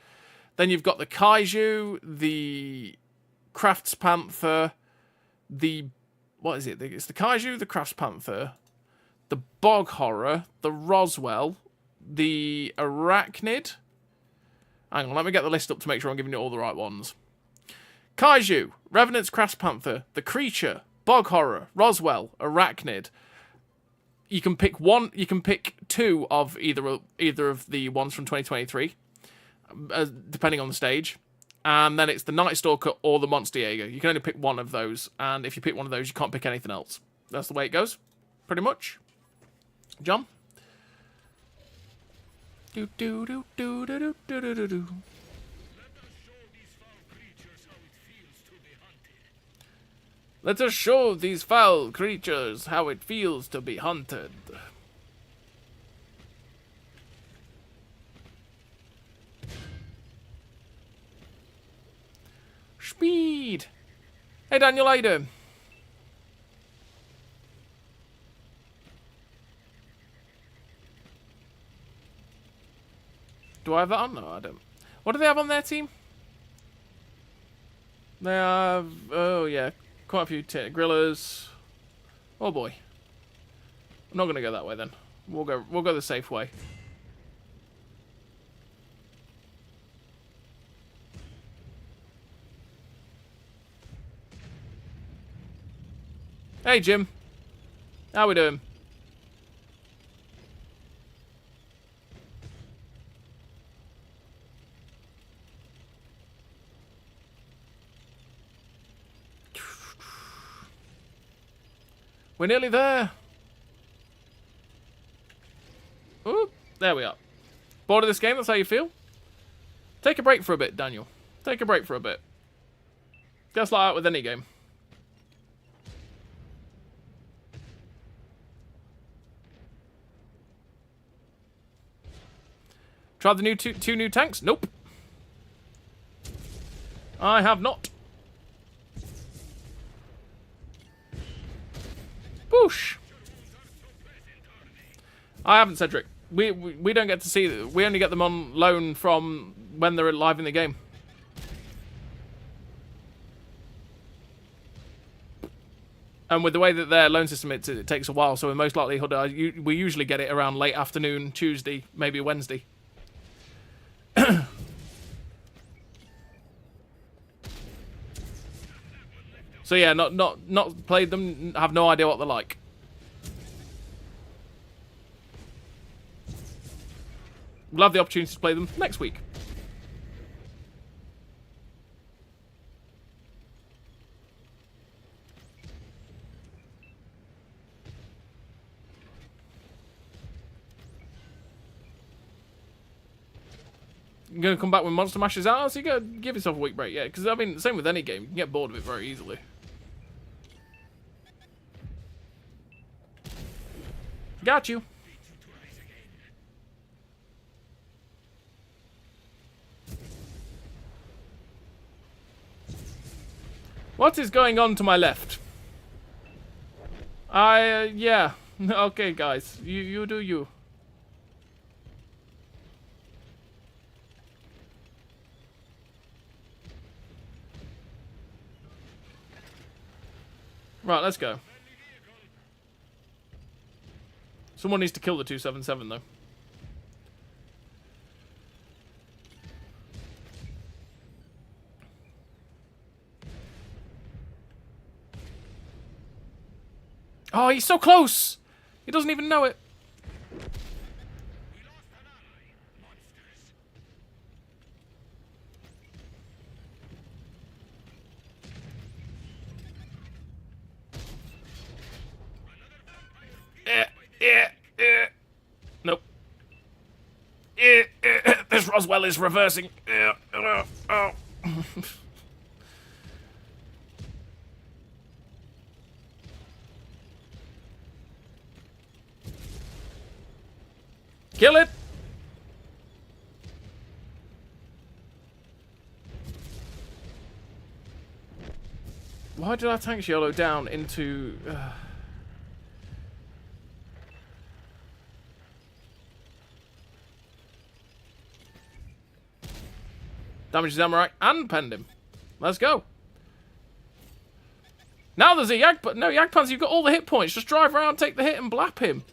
Then you've got the Kaiju, the Crafts Panther, the... What is it? It's the Kaiju, the Crafts Panther, the Bog Horror, the Roswell, the Arachnid. Hang on, let me get the list up to make sure I'm giving you all the right ones. Kaiju, Revenant's Crafts Panther, the Creature, Bog Horror, Roswell, Arachnid. You can pick one. You can pick two of either of the ones from 2023, depending on the stage. And then it's the Nightstalker or the Monster Jaeger. You can only pick one of those, and if you pick one of those, you can't pick anything else. That's the way it goes, pretty much. John. Do do do do do do do do do. Let us show these foul creatures how it feels to be hunted. Speed! Hey Daniel, how you doing? Do I have that on? No, I don't. What do they have on their team? They have... Oh, yeah. Quite a few grillers. Oh, boy. I'm not going to go that way, then. We'll go the safe way. Hey, Jim. How we doing? We're nearly there. Ooh, there we are. Bored of this game? That's how you feel? Take a break for a bit, Daniel. Take a break for a bit. Just like that with any game. Tried the new two new tanks? Nope. I have not. Boosh. I haven't, Cedric. We don't get to see them. We only get them on loan from when they're live in the game. And with the way that their loan system it takes a while, so in most likelihood we usually get it around late afternoon, Tuesday, maybe Wednesday. So yeah, not played them, have no idea what they're like. We'll have the opportunity to play them next week. You're going to come back when Monster Mash is out, so you got to give yourself a week break, yeah. Because, I mean, same with any game. You can get bored of it very easily. Got you. What is going on to my left? Yeah. Okay, guys. You do you. Right, let's go. Someone needs to kill the 277, though. Oh, he's so close! He doesn't even know it. Nope. This Roswell is reversing. Oh. Kill it! Why did our tank yellow down into... Damages Armour and penned him. Let's go. Now there's a Yagpan. No, Yagpans, you've got all the hit points. Just drive around, take the hit, and blap him.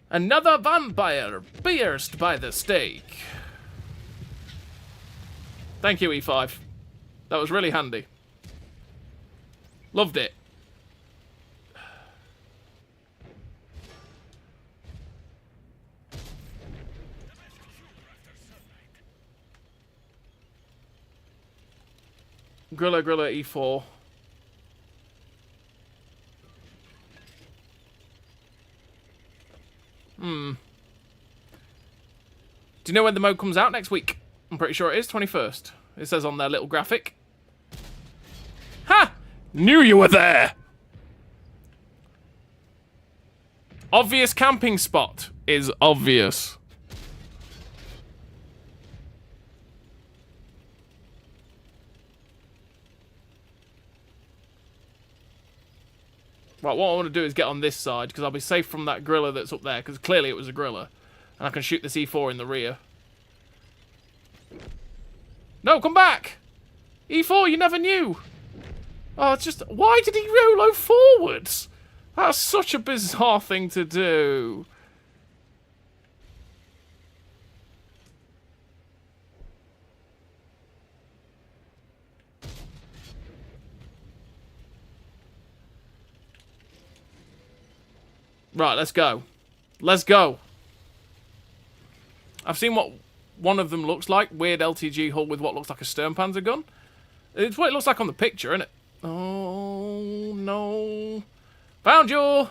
Another vampire pierced by the stake. Thank you, E5. That was really handy. Loved it. Grilla, E4. Do you know when the mode comes out next week? I'm pretty sure it is 21st. It says on their little graphic. Ha! Knew you were there! Obvious camping spot is obvious. Right, what I want to do is get on this side, because I'll be safe from that griller that's up there, because clearly it was a griller. And I can shoot this E4 in the rear. No, come back! E4, you never knew! Oh, it's just... Why did he rolo forwards? That's such a bizarre thing to do. Right, let's go. Let's go. I've seen what one of them looks like. Weird LTG hull with what looks like a Sturmpanzer gun. It's what it looks like on the picture, isn't it? Oh, no. Found you!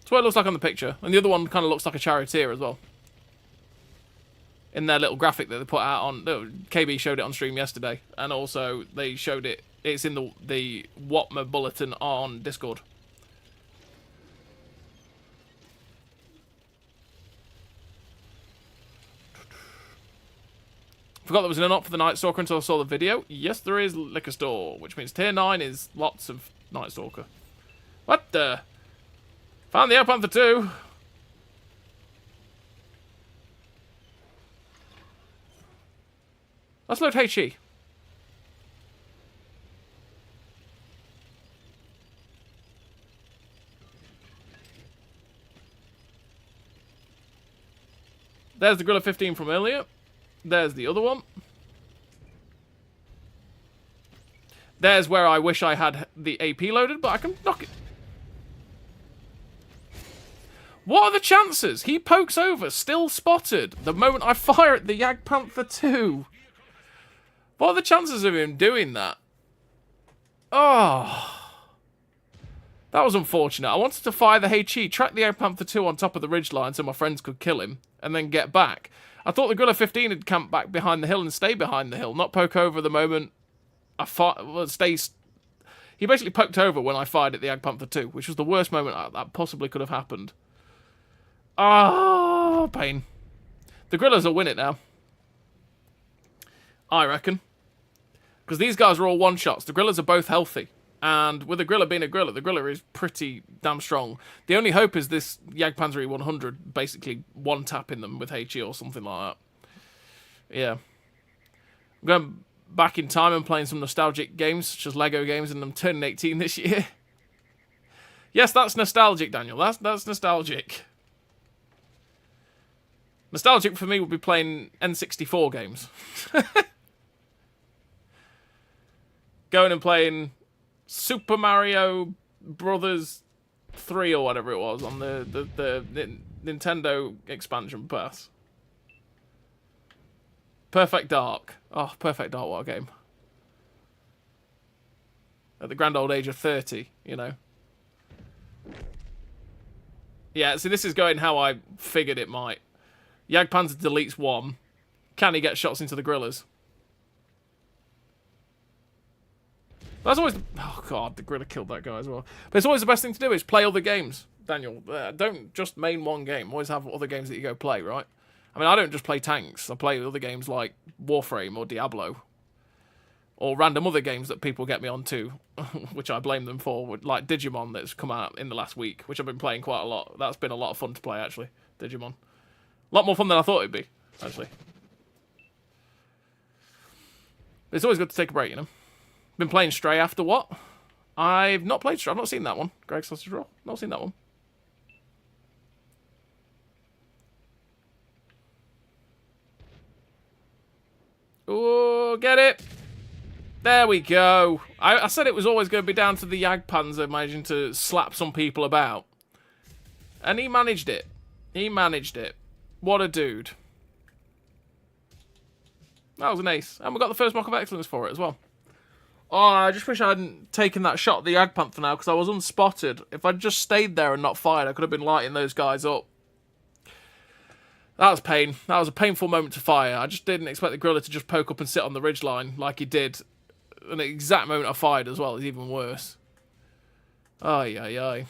That's what it looks like on the picture. And the other one kind of looks like a charioteer as well. In their little graphic that they put out on... KB showed it on stream yesterday. And also, they showed it... It's in the Watma bulletin on Discord. Forgot there was an unlock for the Nightstalker until I saw the video. Yes, there is liquor store, which means tier 9 is lots of Nightstalker. What the? Found the Air Panther 2. Let's load HE. There's the Gorilla 15 from earlier. There's the other one. There's where I wish I had the AP loaded, but I can knock it. What are the chances? He pokes over, still spotted, the moment I fire at the Jagdpanther 2. What are the chances of him doing that? Oh. That was unfortunate. I wanted to fire the HE, track the Jagdpanther 2 on top of the ridgeline so my friends could kill him, and then get back. I thought the Gorilla 15 had camped back behind the hill and stay behind the hill, not poke over the moment I fired. Well, he basically poked over when I fired at the Jagdpanther 2, which was the worst moment that possibly could have happened. Oh, pain. The Gorillas will win it now. I reckon. Because these guys are all one-shots. The Gorillas are both healthy. And with a Grilla being a Grilla, the Grilla is pretty damn strong. The only hope is this Jagdpanzer E100 basically one-tapping them with HE or something like that. Yeah. I'm going back in time and playing some nostalgic games, such as Lego games, and I'm turning 18 this year. Yes, that's nostalgic, Daniel. That's nostalgic. Nostalgic for me would be playing N64 games. Going and playing Super Mario Brothers 3 or whatever it was on the Nintendo expansion pass. Perfect Dark. Oh, Perfect Dark, what a game. At the grand old age of 30, you know. Yeah, so this is going how I figured it might. Jagdpanzer deletes 1. Can he get shots into the Grillas? That's always... Oh, God, the Grilla killed that guy as well. But it's always the best thing to do is play other games, Daniel. Don't just main one game. Always have other games that you go play, right? I mean, I don't just play tanks. I play other games like Warframe or Diablo. Or random other games that people get me onto, which I blame them for, like Digimon that's come out in the last week, which I've been playing quite a lot. That's been a lot of fun to play, actually, Digimon. A lot more fun than I thought it'd be, actually. But it's always good to take a break, you know? Been playing Stray after what? I've not played Stray. I've not seen that one. Greg Sausage Roll. Not seen that one. Oh, get it. There we go. I said it was always going to be down to the Jagdpanzer managing to slap some people about. And he managed it. He managed it. What a dude. That was an ace. And we got the first Mock of Excellence for it as well. Oh, I just wish I hadn't taken that shot at the Jagdpanther now, because I was unspotted. If I'd just stayed there and not fired, I could have been lighting those guys up. That was pain. That was a painful moment to fire. I just didn't expect the Grilla to just poke up and sit on the ridgeline like he did. And the exact moment I fired as well is even worse. Ay, ay, ay.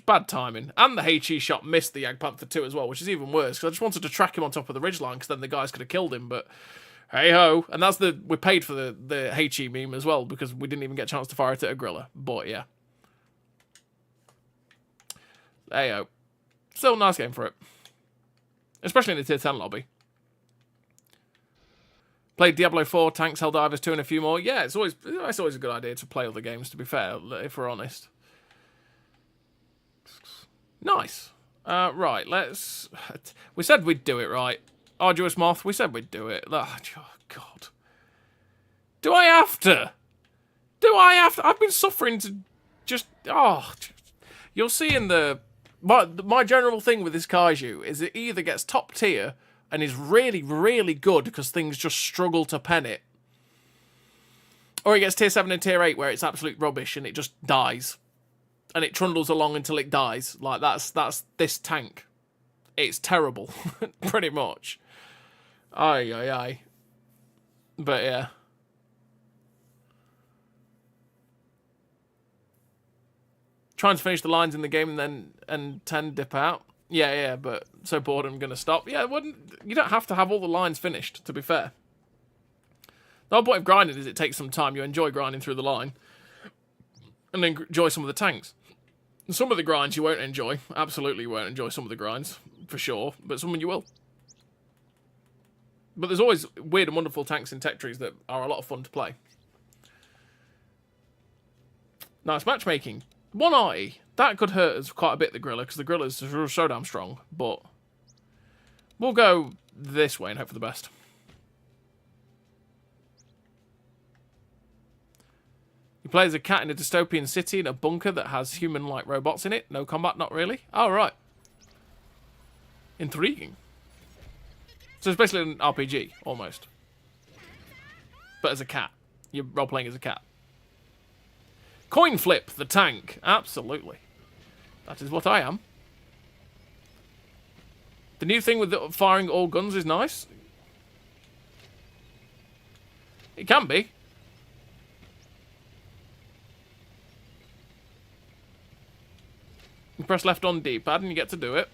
Bad timing. And the HE shot missed the Jagdpanther too as well, which is even worse, because I just wanted to track him on top of the ridgeline, because then the guys could have killed him, but... Hey-ho. And that's we paid for the HE meme as well, because we didn't even get a chance to fire it at a Grilla. But, yeah. Hey-ho. Still a nice game for it. Especially in the Tier 10 lobby. Played Diablo 4, Tanks, Helldivers 2, and a few more. Yeah, it's always a good idea to play other games, to be fair, if we're honest. Nice. Right, let's... We said we'd do it, right? Arduous Moth, we said we'd do it. Oh, God. Do I have to? Do I have to? I've been suffering to just... Oh, you'll see in the... My general thing with this Kaiju is it either gets top tier and is really, really good because things just struggle to pen it, or it gets tier 7 and tier 8 where it's absolute rubbish and it just dies. And it trundles along until it dies. Like, that's this tank. It's terrible. Pretty much. Aye, aye, aye. But, yeah. Trying to finish the lines in the game and 10 dip out. Yeah, but so bored I'm going to stop. Yeah, you don't have to have all the lines finished, to be fair. The whole point of grinding is it takes some time. You enjoy grinding through the line. And then enjoy some of the tanks. And some of the grinds you won't enjoy. Absolutely won't enjoy some of the grinds, for sure. But some you will. But there's always weird and wonderful tanks in tech trees that are a lot of fun to play. Nice matchmaking. 1i. That could hurt us quite a bit, the Grilla, because the Grilla's so damn strong. But we'll go this way and hope for the best. You play as a cat in a dystopian city in a bunker that has human-like robots in it. No combat, not really. Oh, right. Intriguing. So it's basically an RPG, almost. But as a cat. You're role-playing as a cat. Coin flip, the tank. Absolutely. That is what I am. The new thing with firing all guns is nice. It can be. You press left on D-pad and you get to do it.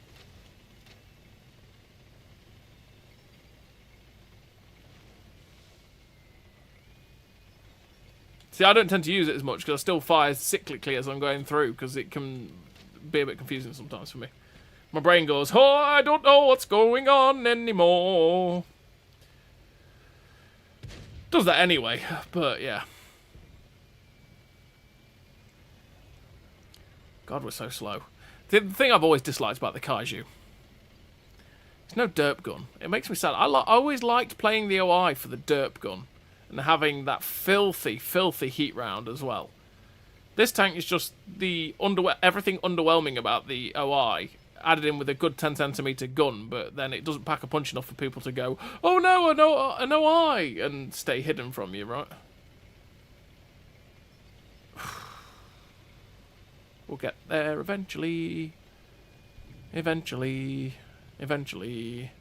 See, I don't tend to use it as much because I still fire cyclically as I'm going through because it can be a bit confusing sometimes for me. My brain goes, oh, I don't know what's going on anymore. Does that anyway, but yeah. God, we're so slow. The thing I've always disliked about the Kaiju, there's no derp gun. It makes me sad. I always liked playing the OI for the derp gun and having that filthy, filthy heat round as well. This tank is just the everything underwhelming about the OI added in with a good 10cm gun, but then it doesn't pack a punch enough for people to go, oh no, an OI, and stay hidden from you, right? We'll get there eventually. Eventually. Eventually.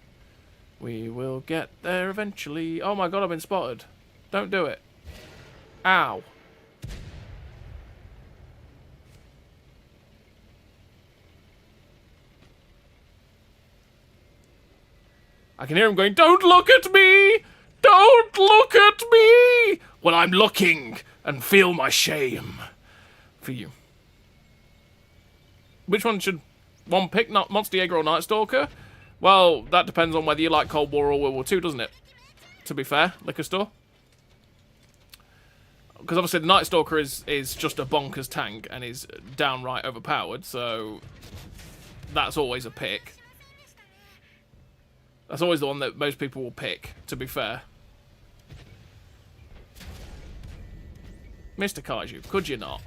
We will get there eventually. Oh my god, I've been spotted. Don't do it. Ow. I can hear him going, don't look at me! Don't look at me! Well, I'm looking and feel my shame for you. Which one should one pick? Not Monster Jaeger or Nightstalker? Well, that depends on whether you like Cold War or World War II, doesn't it? To be fair, liquor store. Because obviously the Nightstalker is just a bonkers tank and is downright overpowered, so that's always a pick. That's always the one that most people will pick, to be fair. Mr. Kaiju, could you not?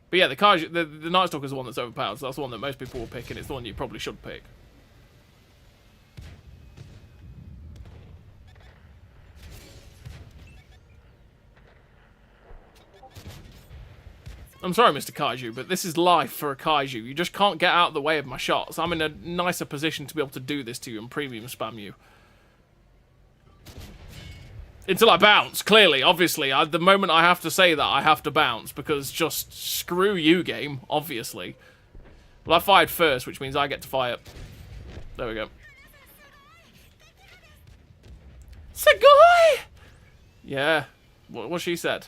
But yeah, the Kaiju, the Nightstalker is the one that's overpowered, so that's the one that most people will pick, and it's the one you probably should pick. I'm sorry, Mr. Kaiju, but this is life for a Kaiju. You just can't get out of the way of my shots. I'm in a nicer position to be able to do this to you and premium spam you. Until I bounce, clearly, obviously. The moment I have to say that, I have to bounce, because just screw you, game, obviously. Well, I fired first, which means I get to fire. There we go. Segoi! Yeah, what she said.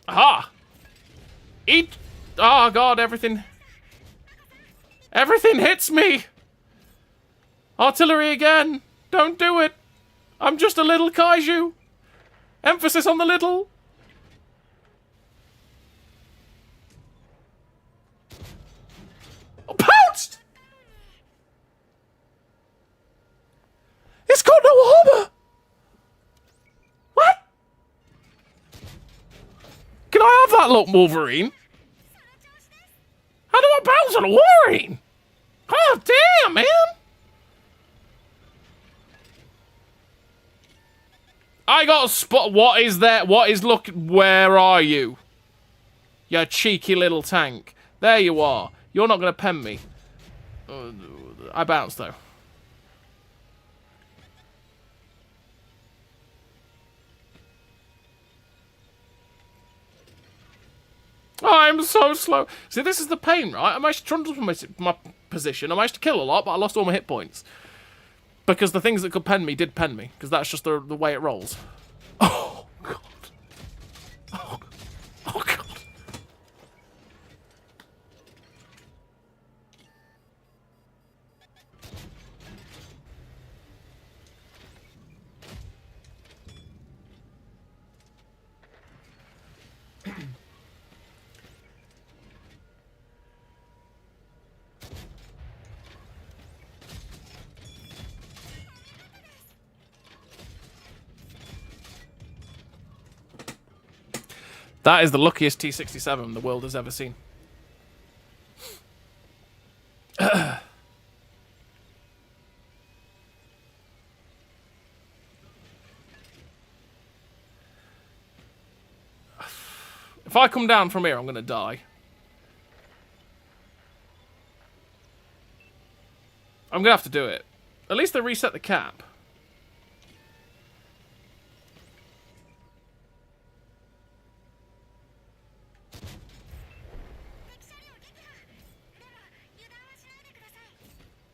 Aha! Eat! Oh god, everything hits me! Artillery again! Don't do it! I'm just a little Kaiju! Emphasis on the little! Oh, pounced! It's got no armor! What? Can I have that, look, Wolverine? How do I bounce on a Wolverine? Oh, damn, man! I got a spot. What is that? What is, look, where are you? You cheeky little tank. There you are. You're not going to pen me. I bounced, though. Oh, I'm so slow. See, this is the pain, right? I managed to trundle from my position. I managed to kill a lot, but I lost all my hit points. Because the things that could pen me did pen me. Because that's just the way it rolls. Oh, God. Oh, oh God. That is the luckiest T-67 the world has ever seen. If I come down from here, I'm going to die. I'm going to have to do it. At least they reset the cap.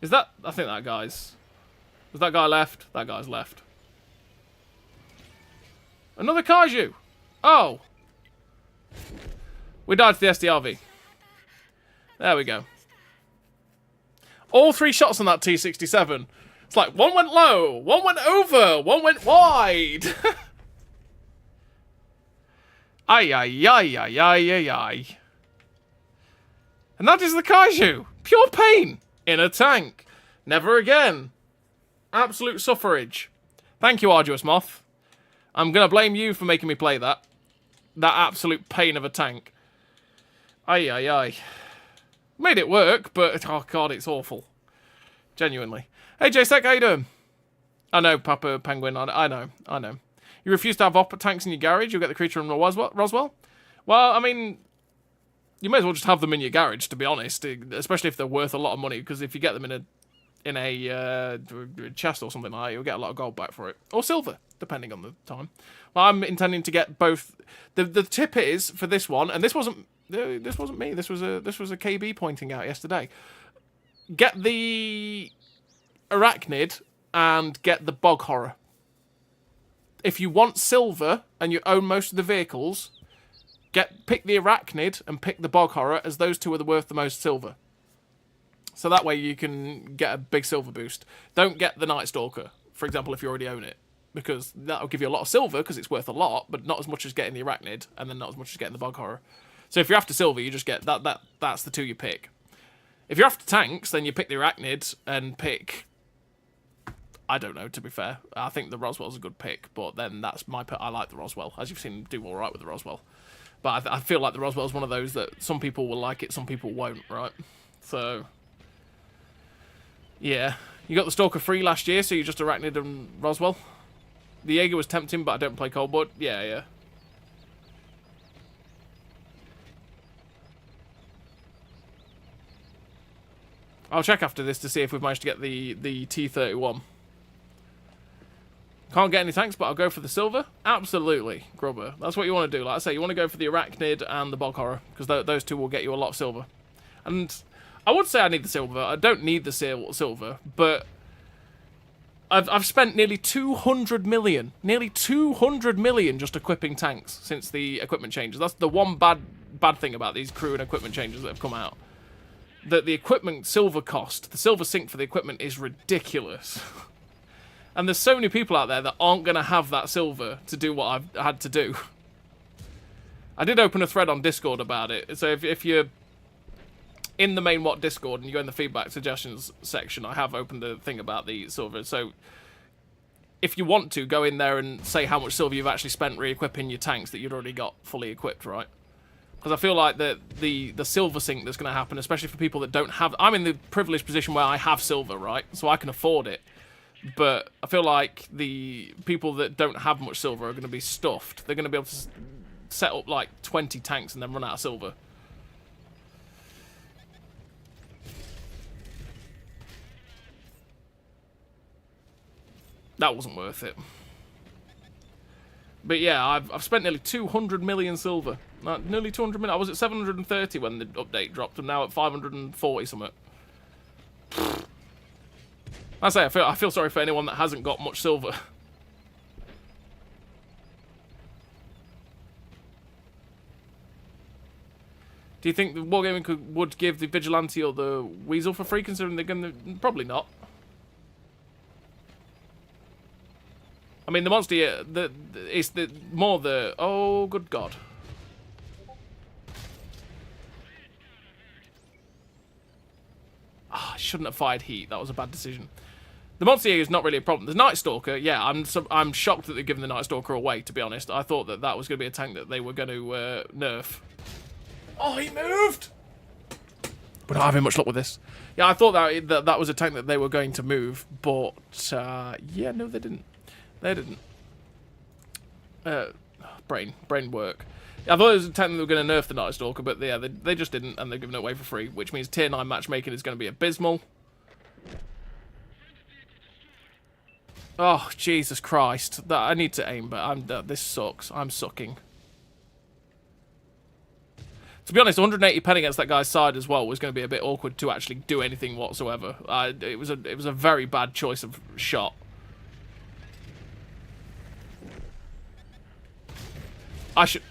Is that... I think that guy's... Was that guy left? That guy's left. Another Kaiju! Oh! We died to the SDRV. There we go. All 3 shots on that T-67. It's like, one went low, one went over, one went wide. Ay, ay, ay, ay, ay, ay, ay. And that is the Kaiju. Pure pain in a tank. Never again. Absolute suffrage. Thank you, Arduous Moth. I'm going to blame you for making me play that. That absolute pain of a tank. Ay, ay, ay. Made it work, but, oh god, it's awful. Genuinely. Hey, JSec, how you doing? I know, Papa Penguin, I know. You refuse to have op tanks in your garage, you'll get the creature in Roswell? Well, I mean, you may as well just have them in your garage, to be honest, especially if they're worth a lot of money, because if you get them in a chest or something like that, you'll get a lot of gold back for it. Or silver, depending on the time. Well, I'm intending to get both. The tip is, for this one, and this wasn't me, this was a KB pointing out yesterday. Get the Arachnid and get the Bog Horror. If you want silver and you own most of the vehicles, pick the Arachnid and pick the Bog Horror, as those two are worth the most silver. So that way you can get a big silver boost. Don't get the Nightstalker, for example, if you already own it, because that'll give you a lot of silver because it's worth a lot, but not as much as getting the Arachnid, and then not as much as getting the Bog Horror. So if you're after silver, you just get that. That's the two you pick. If you're after tanks, then you pick the Arachnid and pick... I don't know, to be fair. I think the Roswell's a good pick, but then that's my pick. I like the Roswell. As you've seen, do all right with the Roswell. But I feel like the Roswell's one of those that some people will like it, some people won't, right? So, yeah. You got the Stalker free last year, so you just Arachnid and Roswell. The Jaeger was tempting, but I don't play Cold Blood. Yeah. I'll check after this to see if we've managed to get the T-31. Can't get any tanks, but I'll go for the silver. Absolutely, Grubber. That's what you want to do. Like I say, you want to go for the Arachnid and the Bog Horror, because those two will get you a lot of silver. And I would say I need the silver. I don't need the silver, but I've spent nearly 200 million just equipping tanks since the equipment changes. That's the one bad thing about these crew and equipment changes that have come out. That the equipment silver cost, the silver sink for the equipment is ridiculous. And there's so many people out there that aren't going to have that silver to do what I've had to do. I did open a thread on Discord about it, so if you're in the main Watt Discord and you go in the feedback suggestions section, I have opened a thing about the silver, so if you want to, go in there and say how much silver you've actually spent re-equipping your tanks that you'd already got fully equipped, right? Because I feel like the silver sink that's going to happen, especially for people that don't have... I'm in the privileged position where I have silver, right? So I can afford it. But I feel like the people that don't have much silver are going to be stuffed. They're going to be able to set up like 20 tanks and then run out of silver. That wasn't worth it. But yeah, I've spent nearly 200 million silver. Nearly 200 million. I was at 730 when the update dropped, and now at 540 something. I say, I feel sorry for anyone that hasn't got much silver. Do you think the Wargaming would give the Vigilante or the Weasel for free, considering they're going to... Probably not. I mean, the monster, it's more the... Oh, good God. I shouldn't have fired heat. That was a bad decision. The monster is not really a problem. The Nightstalker, yeah, I'm shocked that they're giving the Nightstalker away, to be honest. I thought that was going to be a tank that they were going to nerf. Oh, he moved! We're not having much luck with this. Yeah, I thought that was a tank that they were going to move, but, yeah, no, they didn't. They didn't. Brain work. I thought it was a tank that they were going to nerf the Nightstalker, but yeah, they just didn't, and they're giving it away for free, which means tier 9 matchmaking is going to be abysmal. Oh, Jesus Christ. I need to aim, but this sucks. I'm sucking. To be honest, 180 pen against that guy's side as well was going to be a bit awkward to actually do anything whatsoever. It was a very bad choice of shot. I should...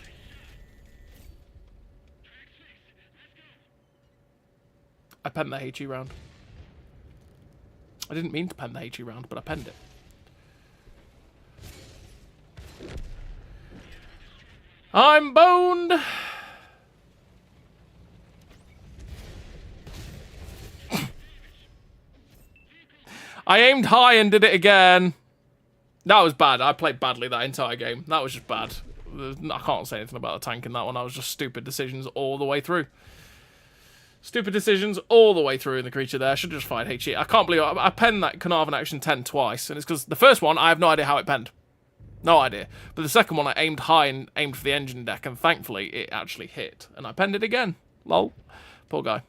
I penned the HE round. I didn't mean to pen the HE round, but I penned it. I'm boned! I aimed high and did it again. That was bad. I played badly that entire game. That was just bad. I can't say anything about the tank in that one. I was just stupid decisions all the way through. Stupid decisions all the way through in the creature there. I should have just fired HE. I can't believe I penned that Carnarvon Action 10 twice. And it's because the first one, I have no idea how it penned. No idea. But the second one, I aimed high and aimed for the engine deck. And thankfully, it actually hit. And I penned it again. Lol. Poor guy.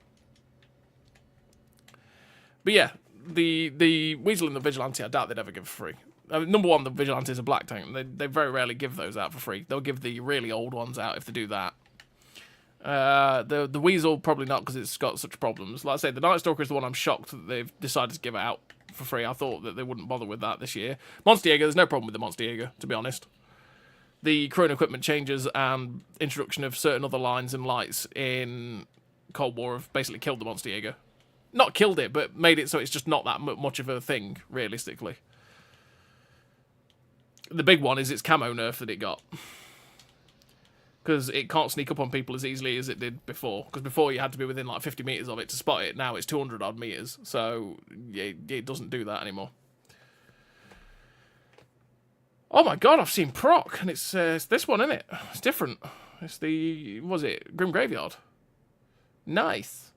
But yeah, the Weasel and the Vigilante, I doubt they'd ever give for free. Number one, the Vigilante is a black tank. They very rarely give those out for free. They'll give the really old ones out if they do that. The Weasel, probably not, because it's got such problems. Like I say, the Nightstalker is the one I'm shocked that they've decided to give out for free. I thought that they wouldn't bother with that this year. Monster Jaeger, there's no problem with the Monster Jaeger, to be honest. The Corona equipment changes and introduction of certain other lines and lights in Cold War have basically killed the Monster Jaeger. Not killed it, but made it so it's just not that much of a thing, realistically. The big one is its camo nerf that it got. Because it can't sneak up on people as easily as it did before. Because before you had to be within like 50 metres of it to spot it. Now it's 200 odd metres. So it doesn't do that anymore. Oh my god, I've seen proc. And it's this one, isn't it? It's different. It's the... what was it? Grim Graveyard. Nice.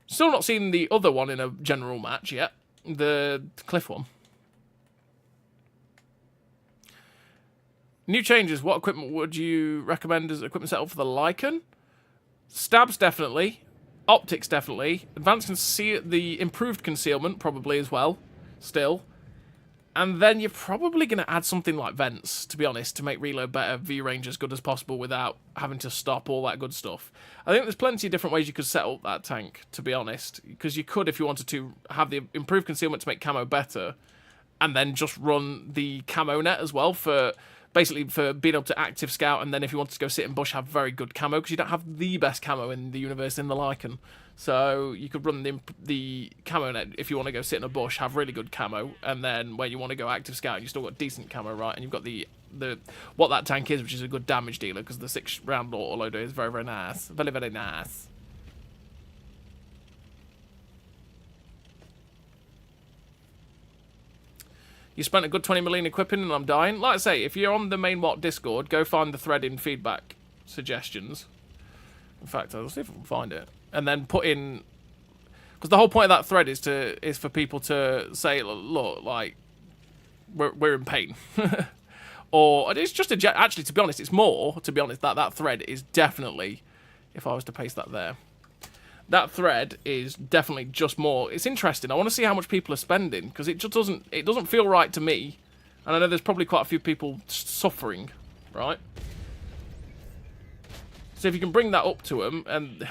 Still not seen the other one in a general match yet. The Cliff one. New changes. What equipment would you recommend as equipment setup for the Lycan? Stabs, definitely. Optics, definitely. The improved concealment, probably as well. Still. And then you're probably going to add something like vents, to be honest, to make reload better, V-range as good as possible without having to stop all that good stuff. I think there's plenty of different ways you could set up that tank, to be honest. Because you could, if you wanted to, have the improved concealment to make camo better, and then just run the camo net as well for... basically for being able to active scout, and then if you wanted to go sit in bush, have very good camo, because you don't have the best camo in the universe in the Lycan. So you could run the camo net if you want to go sit in a bush, have really good camo, and then when you want to go active scout, you still got decent camo, right? And you've got the what that tank is, which is a good damage dealer, because the 6-round autoloader is very, very nice. Very, very nice. You spent a good 20 million equipping and I'm dying. Like I say, if you're on the main Watt Discord, go find the thread in feedback suggestions. In fact, I'll see if I can find it. And then put in... because the whole point of that thread is for people to say, look, like, we're in pain. Or it's just actually, to be honest, it's more, to be honest, that thread is definitely, if I was to paste that there, that thread is definitely just more. It's interesting. I want to see how much people are spending, because it just doesn't feel right to me. And I know there's probably quite a few people suffering, right? So if you can bring that up to them, and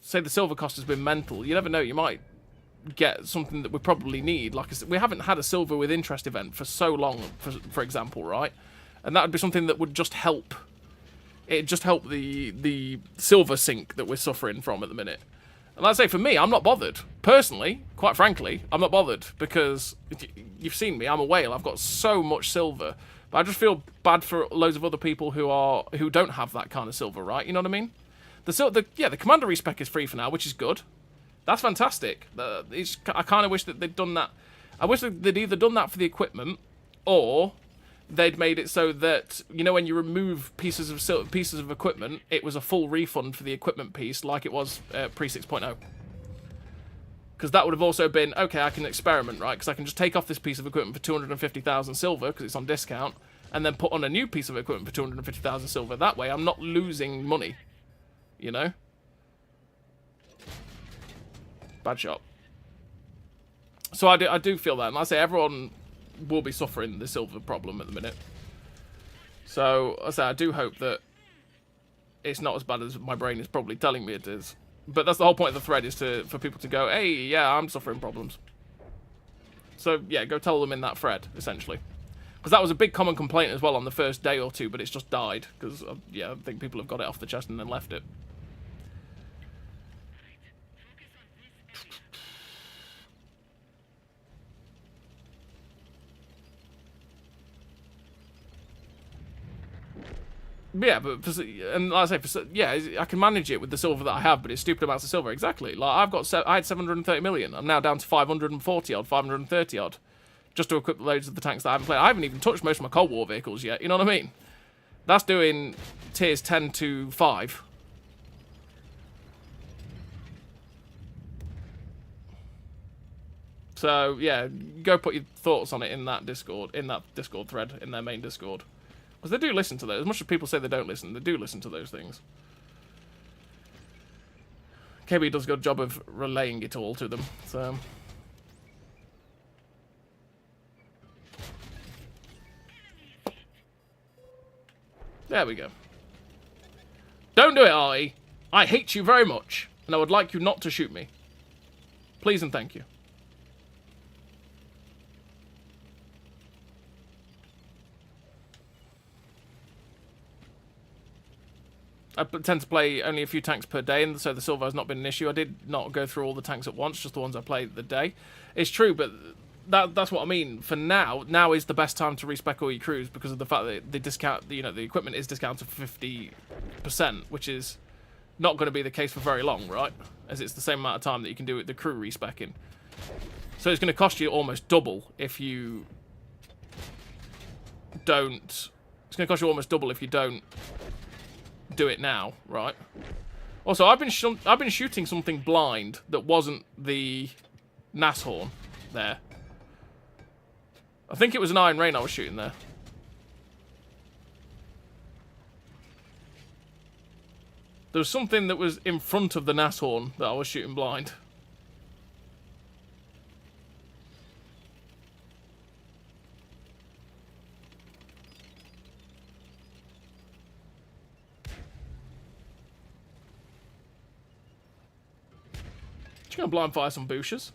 say the silver cost has been mental, you never know, you might get something that we probably need. Like I said, we haven't had a silver with interest event for so long, for example, right? And that would be something that would just help. It'd just help the silver sink that we're suffering from at the minute. And like I say, for me, I'm not bothered. Personally, quite frankly, I'm not bothered, because you've seen me, I'm a whale, I've got so much silver. But I just feel bad for loads of other people who don't have that kind of silver, right? You know what I mean? The commander respec is free for now, which is good. That's fantastic. I kind of wish that they'd done that. I wish that they'd either done that for the equipment, or they'd made it so that, you know, when you remove pieces of equipment, it was a full refund for the equipment piece, like it was pre 6.0. Because that would have also been, okay, I can experiment, right? Because I can just take off this piece of equipment for 250,000 silver, because it's on discount, and then put on a new piece of equipment for 250,000 silver. That way, I'm not losing money, you know? Bad shot. So I do feel that, and I say everyone will be suffering the silver problem at the minute. So I say I do hope that it's not as bad as my brain is probably telling me it is. But that's the whole point of the thread, is for people to go, hey, yeah, I'm suffering problems. So, yeah, go tell them in that thread, essentially. Because that was a big common complaint as well on the first day or two, but it's just died. Because, yeah, I think people have got it off the chest and then left it. Yeah, but and like I say, yeah, I can manage it with the silver that I have, but it's stupid amounts of silver. Exactly. Like I had 730 million. I'm now down to 540 odd, 530 odd, just to equip loads of the tanks that I haven't played. I haven't even touched most of my Cold War vehicles yet. You know what I mean? That's doing tiers 10 to 5. So yeah, go put your thoughts on it in that Discord thread, in their main Discord. Because they do listen to those. As much as people say they don't listen, they do listen to those things. KB does a good job of relaying it all to them, so... There we go. Don't do it, Artie. I hate you very much, and I would like you not to shoot me. Please and thank you. I tend to play only a few tanks per day, and so the silver has not been an issue. I did not go through all the tanks at once, just the ones I played the day. It's true, but that's what I mean. For now, now is the best time to respec all your crews because of the fact that the discount, the equipment is discounted for 50%, which is not going to be the case for very long, right? As it's the same amount of time that you can do the crew respecing. So it's going to cost you almost double if you don't. It's going to cost you almost double if you don't do it now, right? Also, I've been shooting something blind that wasn't the Nashorn there. I think it was an Iron Rain I was shooting there. There was something that was in front of the Nashorn that I was shooting blind. Just gonna blind fire some Bouchers.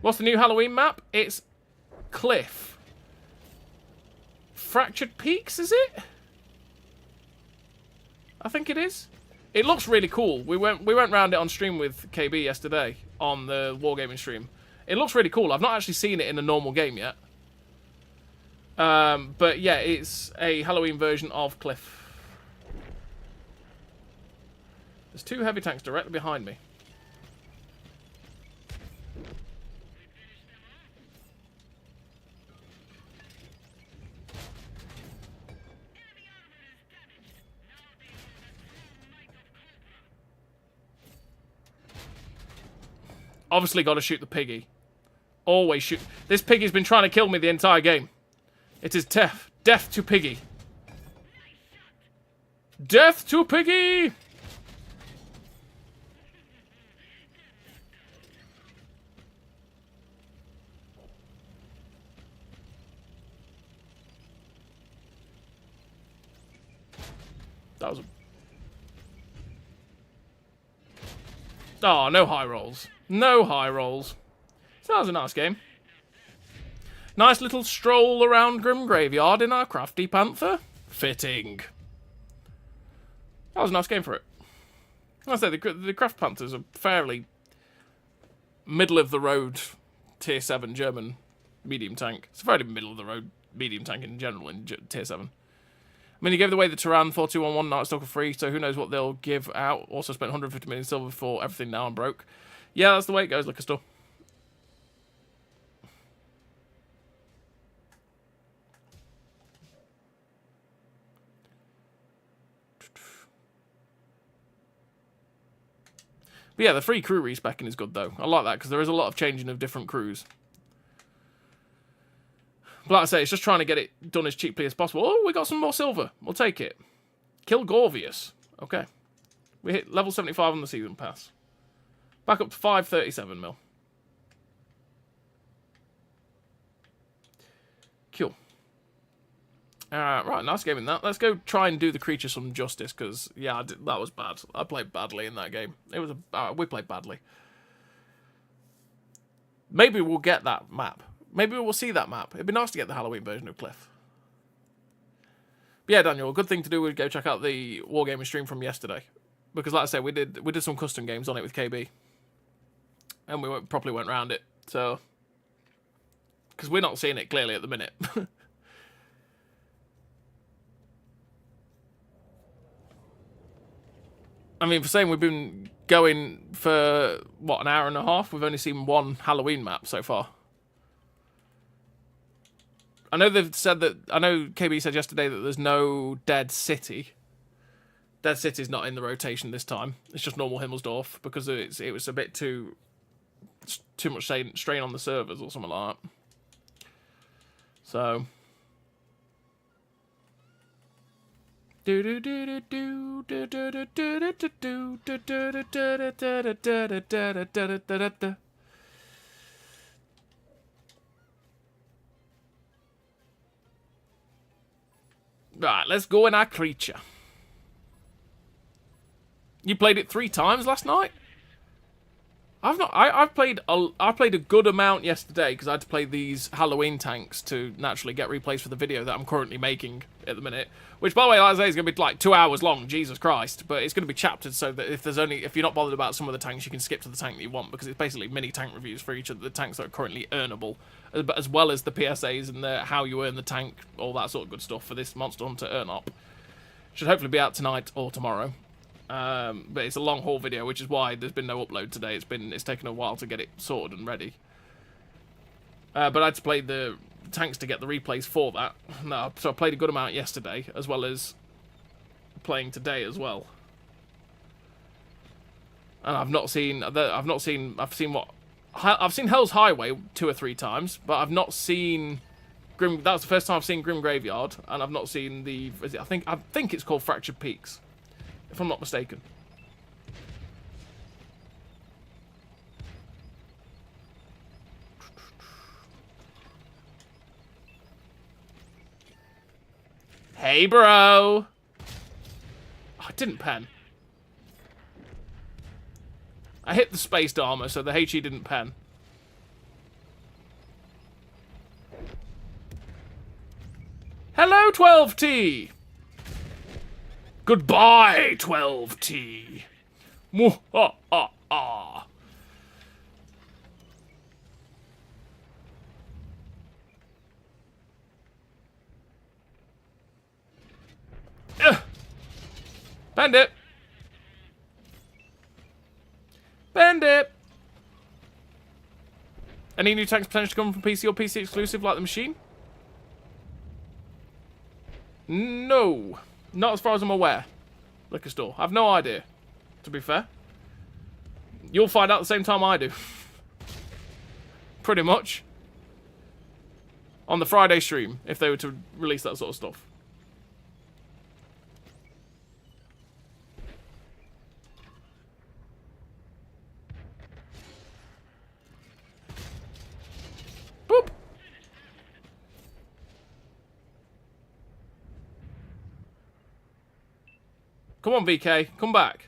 What's the new Halloween map? It's Cliff. Fractured Peaks, is it? I think it is. It looks really cool. We went round it on stream with KB yesterday on the Wargaming stream. It looks really cool. I've not actually seen it in a normal game yet. But yeah, it's a Halloween version of Cliff. There's 2 heavy tanks directly behind me. Obviously got to shoot the piggy. Always shoot. This piggy's been trying to kill me the entire game. It is death. Death to piggy. Death to piggy! That was a... Oh, no high rolls. No high rolls. So that was a nice game. Nice little stroll around Grim Graveyard in our crafty panther. Fitting. That was a nice game for it. I say the craft panthers are fairly middle of the road tier 7 German medium tank. It's a fairly middle of the road medium tank in general in tier 7. I mean, you gave away the Tyrann 4211 Nightstalker free, so who knows what they'll give out. Also spent 150 million silver for everything now I'm broke. Yeah, that's the way it goes, liquor store. But yeah, the free crew respecking is good, though. I like that, because there is a lot of changing of different crews. But like I say, it's just trying to get it done as cheaply as possible. Oh, we got some more silver. We'll take it. Kill Gorvius. Okay. We hit level 75 on the season pass. Back up to 537 mil. Cool. Right, nice game in that. Let's go try and do the creature some justice, because, yeah, that was bad. I played badly in that game. It was we played badly. Maybe we'll get that map. Maybe we'll see that map. It'd be nice to get the Halloween version of Cliff. But yeah, Daniel, a good thing to do would go check out the Wargaming stream from yesterday. Because, like I said, we did some custom games on it with KB. And we properly went round it, so... Because we're not seeing it clearly at the minute. I mean, for saying we've been going for, what, an hour and a half? We've only seen one Halloween map so far. I know they've said that... I know KB said yesterday that there's no Dead City. Dead City's not in the rotation this time. It's just normal Himmelsdorf, because it was a bit too much strain on the servers or something like that. So... Right, let's go in our creature. You played it 3 times last night? I've not. I played a good amount yesterday because I had to play these Halloween tanks to naturally get replays for the video that I'm currently making at the minute. Which, by the way, like I say, is going to be like 2 hours long. Jesus Christ! But it's going to be chaptered so that if you're not bothered about some of the tanks, you can skip to the tank that you want, because it's basically mini tank reviews for each of the tanks that are currently earnable, as well as the PSAs and how you earn the tank, all that sort of good stuff for this Monster Hunter Earn Up. Should hopefully be out tonight or tomorrow. But it's a long haul video, which is why there's been no upload today. It's taken a while to get it sorted and ready. But I had to play the tanks to get the replays for that. No, so I played a good amount yesterday, as well as playing today as well. And I've seen Hell's Highway 2 or 3 times, but I've not seen Grim. That was the first time I've seen Grim Graveyard, and I've not seen the. I think it's called Fractured Peaks, if I'm not mistaken. Hey, bro! Oh, I didn't pen. I hit the spaced armor, so the HE didn't pen. Hello, 12T! Goodbye, 12T! Mwah-ah-ah-ah. Bandit! Bandit! Any new tanks potentially coming from PC or PC exclusive like the machine? No. Not as far as I'm aware. Liquor store. I've no idea, to be fair. You'll find out at the same time I do. Pretty much. On the Friday stream, if they were to release that sort of stuff. Boop. Come on, VK. Come back.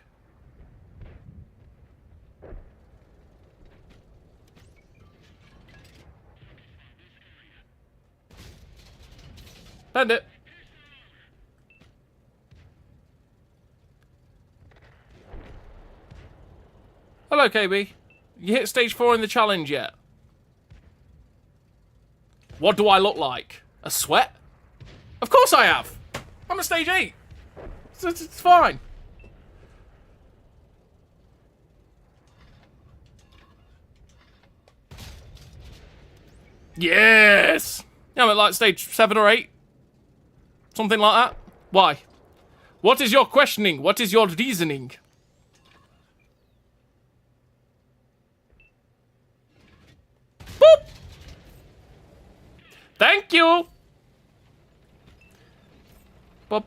Bandit. Hello, KB. You hit stage 4 in the challenge yet? What do I look like? A sweat? Of course I have. I'm at stage 8. It's fine. Yes! Yeah, I'm at like stage 7 or 8. Something like that. Why? What is your questioning? What is your reasoning? Boop! Thank you! We're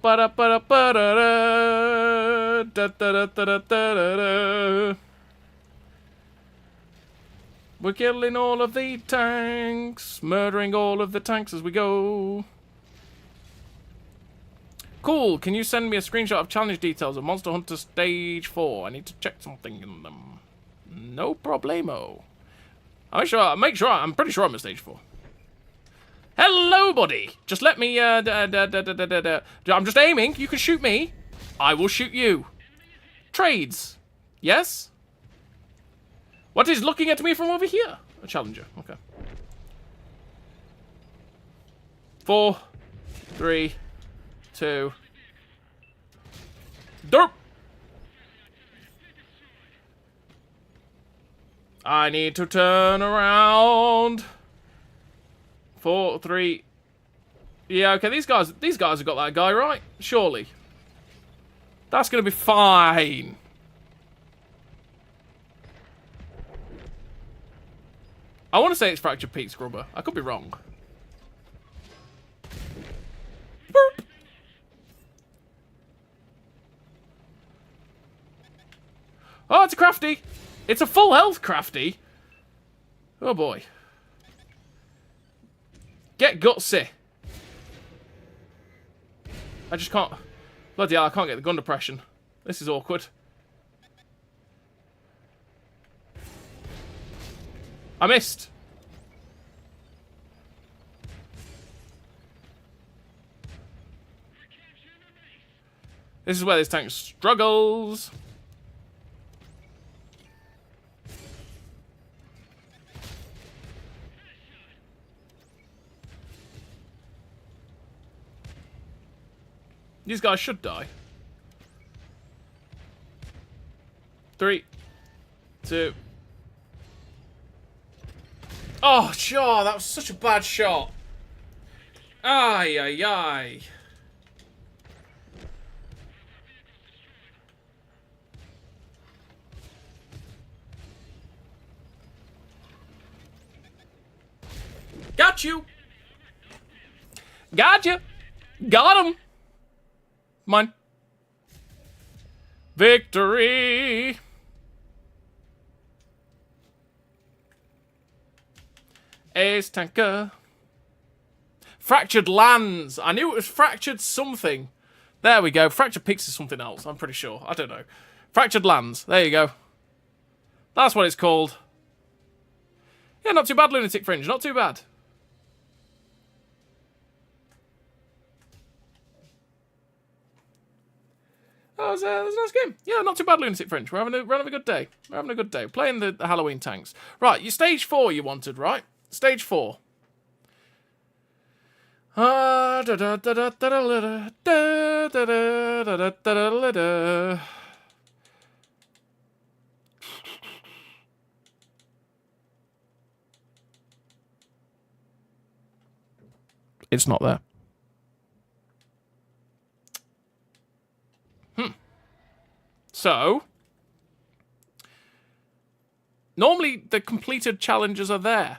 killing all of the tanks, murdering all of the tanks as we go. cool. Can you send me a screenshot of challenge details of Monster Hunter Stage 4? I need to check something in them. No problemo. I'm pretty sure I'm at Stage 4. Hello, buddy. Just let me, I'm just aiming. You can shoot me. I will shoot you. Trades. Yes? What is looking at me from over here? A challenger. Okay. 4, 3, 2. Derp. I need to turn around. 4, 3. Yeah, okay, these guys have got that guy right, surely. That's gonna be fine. I want to say it's Fractured Peak Scrubber. I could be wrong. Boop. Oh, it's a crafty. It's a full health crafty. Oh boy. Get gutsy. I just can't. Bloody hell, I can't get the gun depression. This is awkward. I missed. This is where this tank struggles. These guys should die. 3, 2. Oh, sure, that was such a bad shot. Ay, ay, ay. Got you. Gotcha. Got him. Mine. Victory. Ace tanker. Fractured lands. I knew it was fractured something. There we go. Fractured peaks is something else. I'm pretty sure. I don't know. Fractured lands. There you go. That's what it's called. Yeah, not too bad, Lunatic Fringe. Not too bad. That was a nice game. Yeah, not too bad, Lunatic Fringe. We're having a good day. We're having a good day. Playing the Halloween tanks. Right, you stage 4 you wanted, right? Stage 4. It's not there. So, normally the completed challenges are there.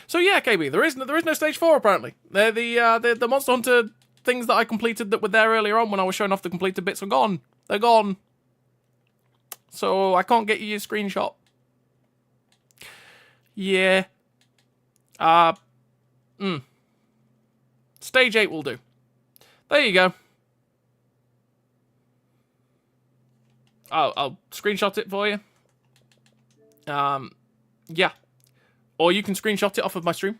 So yeah, KB, there is no stage 4 apparently. They're the Monster Hunter things that I completed that were there earlier on when I was showing off the completed bits are gone. They're gone. So I can't get you your screenshot. Yeah. Stage 8 will do. There you go. I'll screenshot it for you. Yeah. Or you can screenshot it off of my stream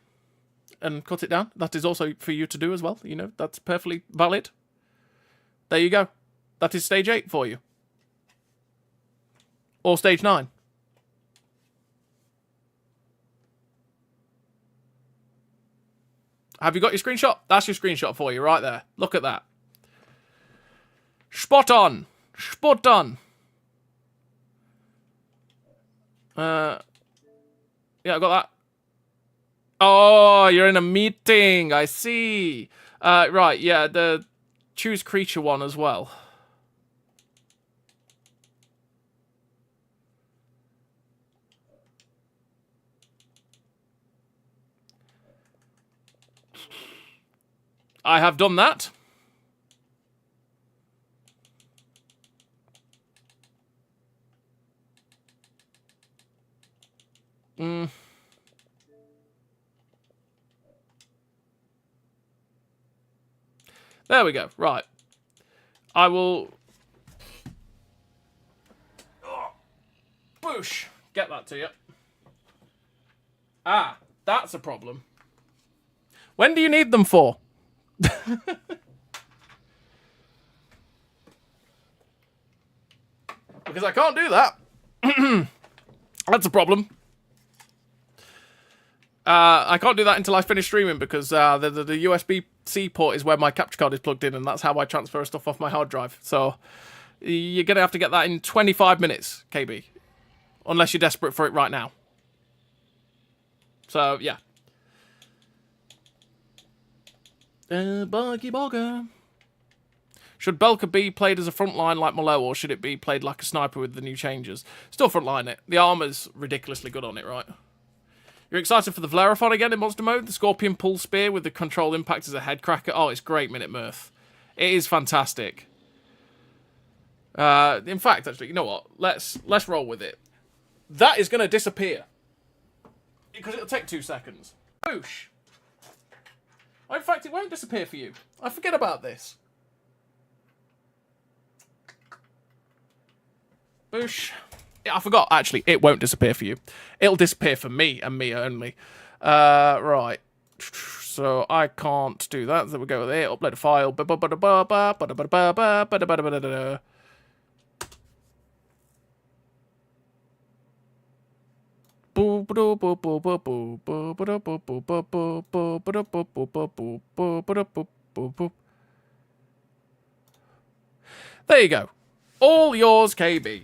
and cut it down. That is also for you to do as well. You know, that's perfectly valid. There you go. That is stage 8 for you. Or stage 9. Have you got your screenshot? That's your screenshot for you right there. Look at that. Spot on. Spot on. Yeah, I got that. Oh, you're in a meeting. I see. Right, yeah, the choose creature one as well. I have done that. Mm. There we go. Right. I will... Boosh! Get that to you. Ah, that's a problem. When do you need them for? Because I can't do that. That's a problem. I can't do that until I finish streaming because the USB-C port is where my capture card is plugged in, and that's how I transfer stuff off my hard drive. So you're going to have to get that in 25 minutes, KB. Unless you're desperate for it right now. So, yeah. Buggy Bogger. Should Belka be played as a frontline like Malo, or should it be played like a sniper with the new changes? Still frontline it. The armor's ridiculously good on it, right? You're excited for the Valeraphon again in Monster Mode? The Scorpion Pull Spear with the control impact as a head cracker. Oh, it's great, Minute Mirth. It is fantastic. In fact, actually, you know what? Let's roll with it. That is going to disappear. Because it'll take 2 seconds. Boosh. Oh, in fact, it won't disappear for you. I forget about this. Boosh. Yeah, I forgot, actually. It won't disappear for you. It'll disappear for me, and me only. Right. So, I can't do that. There we go with it. Upload a file. There you go. All yours, KB.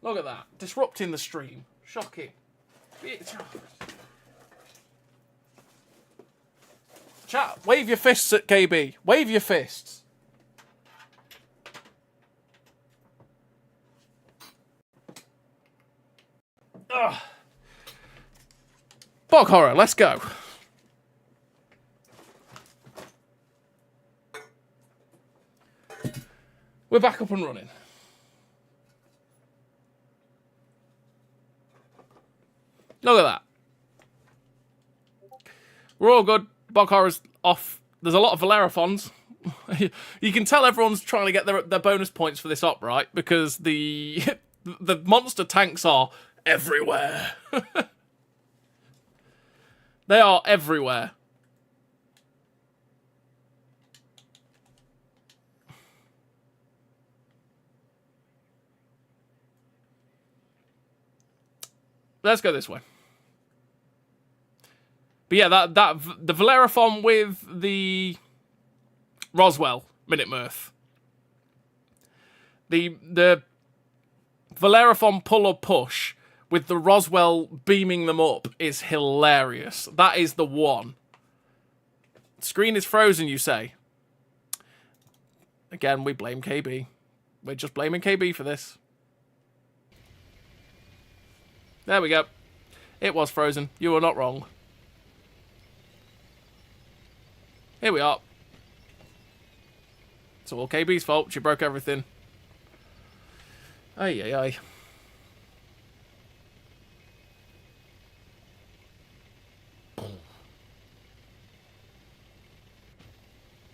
Look at that. Disrupting the stream. Shocking. Chat, wave your fists at KB. Wave your fists. Ugh. Bog horror, let's go. We're back up and running. Look at that. We're all good. Bog horror's off. There's a lot of Valeraphons. You can tell everyone's trying to get their bonus points for this op, right? Because the monster tanks are everywhere. They are everywhere. Let's go this way. But yeah, the Valeraphon with the Roswell Minute Mirth. The Valeraphon pull or push with the Roswell beaming them up is hilarious. That is the one. Screen is frozen, you say? Again, we blame KB. We're just blaming KB for this. There we go. It was frozen. You were not wrong. Here we are. It's all KB's fault. She broke everything. Ay, ay, ay.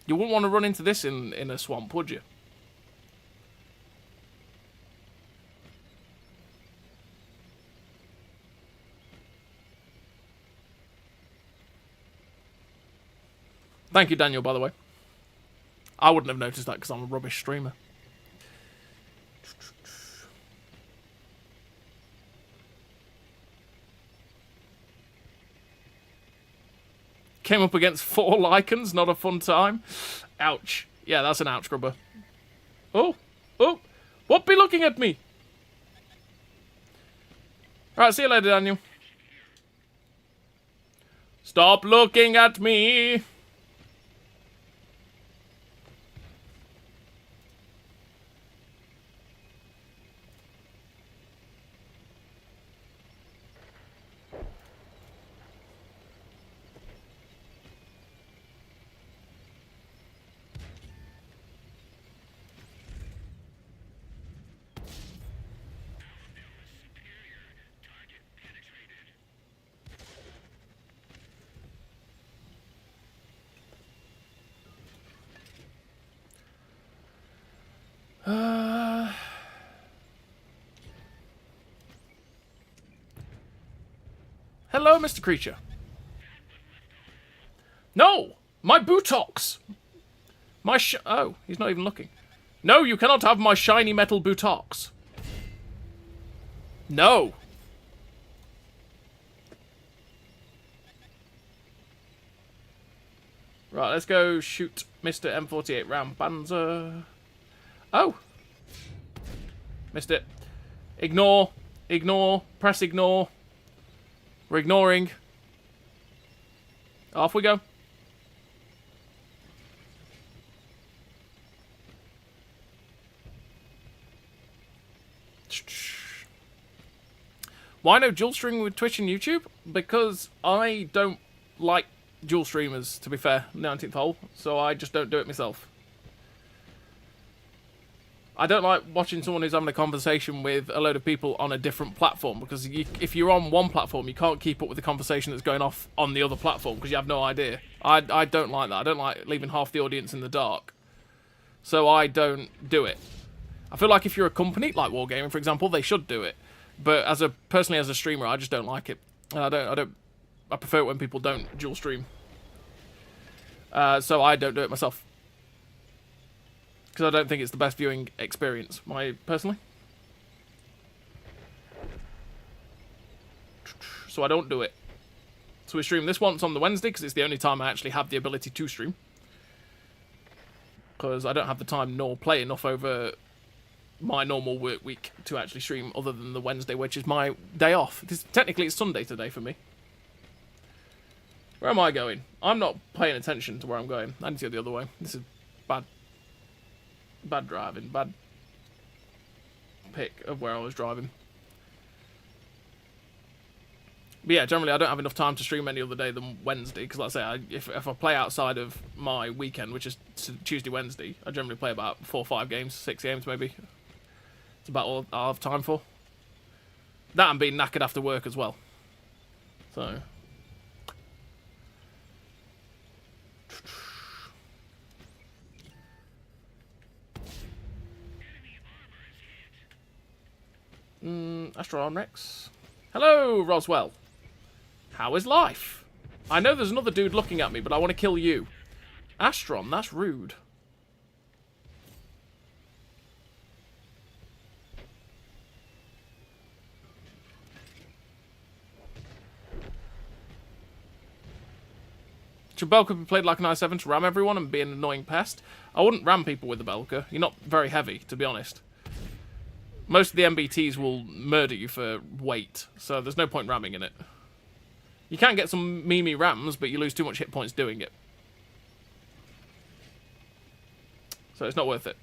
You wouldn't want to run into this in a swamp, would you? Thank you, Daniel, by the way. I wouldn't have noticed that because I'm a rubbish streamer. Came up against 4 Lycans, not a fun time. Ouch. Yeah, that's an ouch grubber. Oh, oh, what be looking at me? Right, see you later, Daniel. Stop looking at me. Hello, Mr. Creature. No! My buttocks! Oh, he's not even looking. No, you cannot have my shiny metal buttocks. No. Right, let's go shoot Mr. M48 Rampanzer. Oh. Missed it. Ignore. Ignore. Press ignore. We're ignoring. Off we go. Why no dual streaming with Twitch and YouTube? Because I don't like dual streamers, to be fair, 19th hole, so I just don't do it myself. I don't like watching someone who's having a conversation with a load of people on a different platform, because if you're on one platform, you can't keep up with the conversation that's going off on the other platform, because you have no idea. I don't like that. I don't like leaving half the audience in the dark. So I don't do it. I feel like if you're a company, like Wargaming, for example, they should do it. But personally as a streamer, I just don't like it. I prefer it when people don't dual stream. So I don't do it myself. Because I don't think it's the best viewing experience, personally. So I don't do it. So we stream this once on the Wednesday, because it's the only time I actually have the ability to stream. Because I don't have the time nor play enough over my normal work week to actually stream other than the Wednesday, which is my day off. Technically, it's Sunday today for me. Where am I going? I'm not paying attention to where I'm going. I need to go the other way. This is bad driving. Bad pick of where I was driving. But yeah, generally I don't have enough time to stream any other day than Wednesday, because like I say, if I play outside of my weekend, which is Tuesday, Wednesday, I generally play about 4 or 5 games, 6 games maybe. It's about all I'll have time for. That and being knackered after work as well. So. Astron Rex. Hello, Roswell. How is life? I know there's another dude looking at me, but I want to kill you. Astron, that's rude. Should Belka be played like an i7 to ram everyone and be an annoying pest? I wouldn't ram people with the Belka. You're not very heavy, to be honest. Most of the MBTs will murder you for weight, so there's no point ramming in it. You can get some Mimi rams, but you lose too much hit points doing it. So it's not worth it.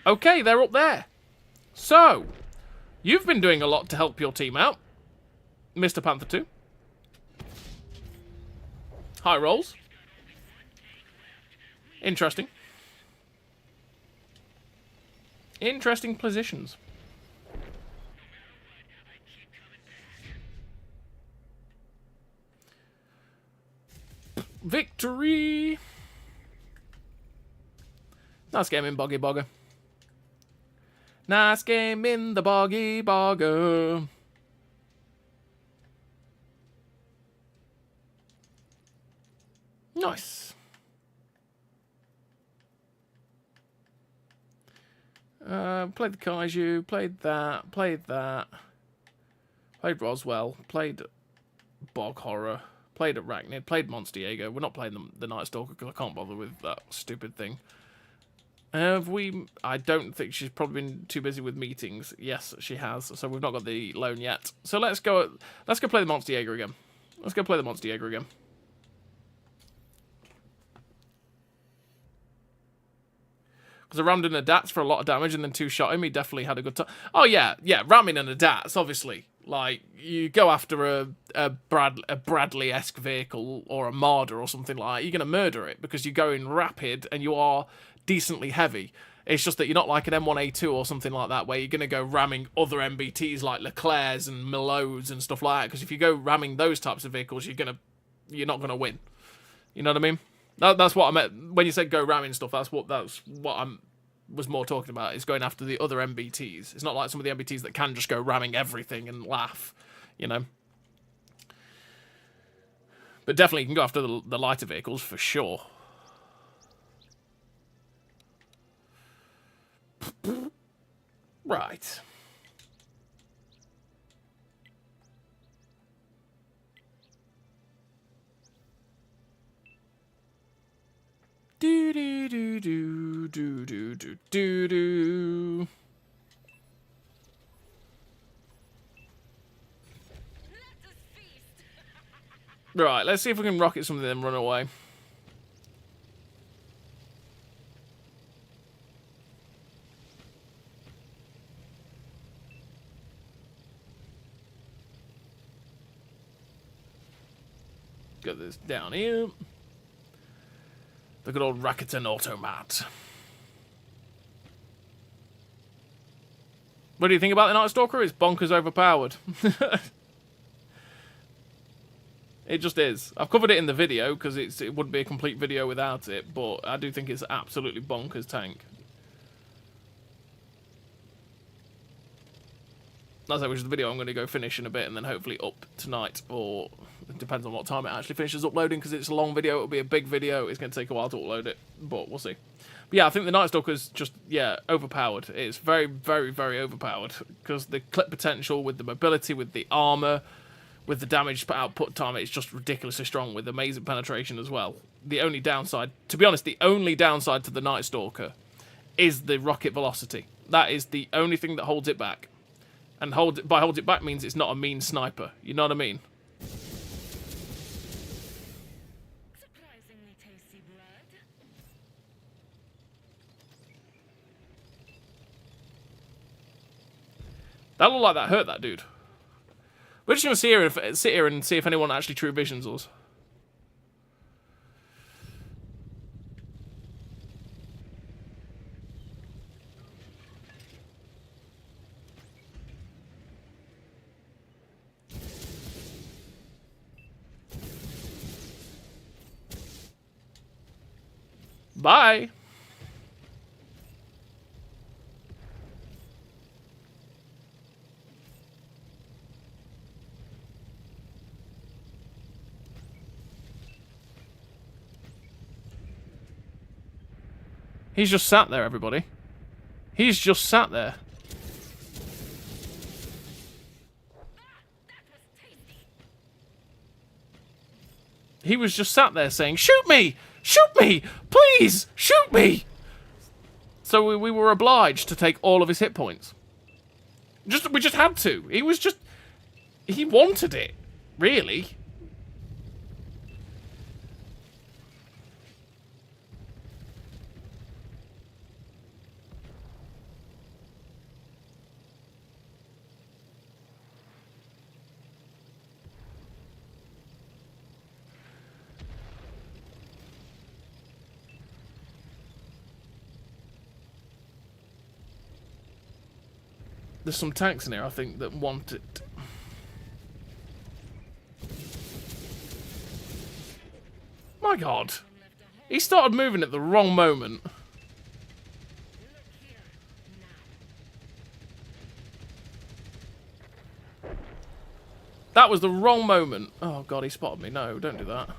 Okay, they're up there. So, you've been doing a lot to help your team out, Mr. Panther 2. High rolls. Interesting. Interesting positions. Victory! Nice game in Boggy Bogger. Nice game in the Boggy Bogger. Nice. Played the Kaiju, played that, played Roswell, played Bog Horror, played Arachnid, played Monster Diego. We're not playing the Nightstalker because I can't bother with that stupid thing. Have we? I don't think she's probably been too busy with meetings. Yes, she has. So we've not got the loan yet. So let's go play the Monster Diego again. Let's go play the Monster Diego again. Because I rammed in a DATS for a lot of damage and then 2-shot him. He definitely had a good time. Oh, yeah. Yeah, ramming in a DATS, obviously. Like, you go after a Bradley-esque vehicle or a Marder or something like that, you're going to murder it because you're going rapid and you are decently heavy. It's just that you're not like an M1A2 or something like that, where you're going to go ramming other MBTs like Leclercs and Milots and stuff like that. Because if you go ramming those types of vehicles, you're not gonna win. You know what I mean? That's what I meant when you said go ramming stuff. That's what I was more talking about. Is going after the other MBTs. It's not like some of the MBTs that can just go ramming everything and laugh. You know. But definitely you can go after the lighter vehicles for sure. Right. Do do do do do do do do do. Right, let's see if we can rocket some of them and run away. Get this down here. The good old Rakuten Automat. What do you think about the Nightstalker? It's bonkers overpowered. It just is. I've covered it in the video because it wouldn't be a complete video without it, but I do think it's absolutely bonkers tank. That's which is the video I'm going to go finish in a bit and then hopefully up tonight, or it depends on what time it actually finishes uploading, because it's a long video, it'll be a big video, it's going to take a while to upload it, but we'll see. But yeah, I think the Nightstalker's just, yeah, overpowered. It's very, very, very overpowered, because the clip potential with the mobility, with the armour, with the damage output time, it's just ridiculously strong with amazing penetration as well. The only downside, to be honest, the only downside to the Nightstalker is the rocket velocity. That is the only thing that holds it back. And holds it back means it's not a mean sniper. You know what I mean? Surprisingly tasty blood. That looked like that hurt that dude. We're just gonna sit here and see if anyone actually true visions us. Bye. He's just sat there, everybody. He's just sat there. He was just sat there saying, "Shoot me! Shoot me! Please! Shoot me!" So we were obliged to take all of his hit points. We just had to. He wanted it, really. There's some tanks in here, I think, that want it. My God. He started moving at the wrong moment. That was the wrong moment. Oh, God, he spotted me. No, don't do that.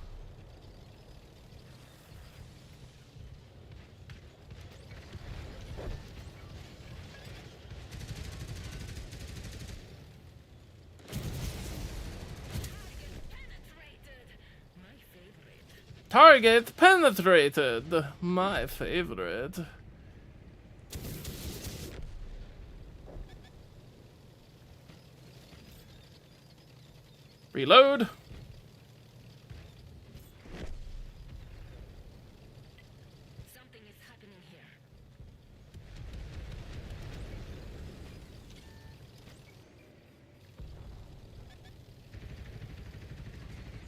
Target penetrated. My favorite. Reload. Something is happening here.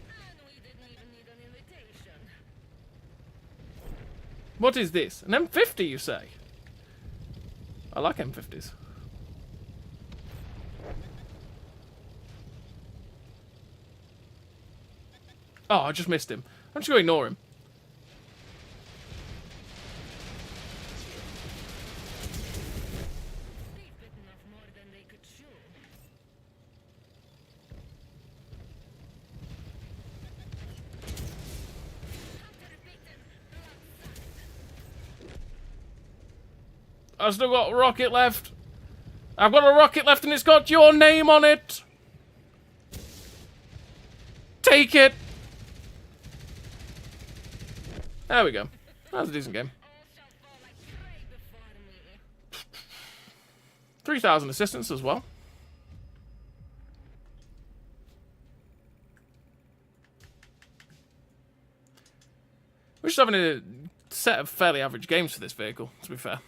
And we didn't even need an invitation. What is this? An M50, you say? I like M50s. Oh, I just missed him. I'm just going to ignore him. They've bitten off more than they could chew. I've still got a rocket left. I've got a rocket left and it's got your name on it. Take it. There we go. That was a decent game. All shall fall like prey before me. 3,000 assistance as well. We're just having a set of fairly average games for this vehicle, to be fair.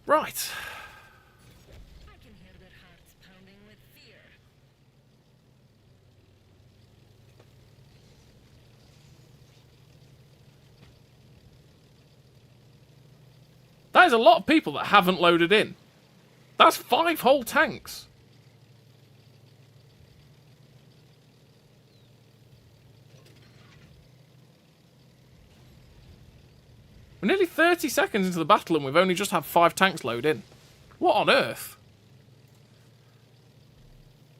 Right. I can hear their hearts pounding with fear. That is a lot of people that haven't loaded in. That's 5 whole tanks. We're nearly 30 seconds into the battle and we've only just had 5 tanks load in. What on earth?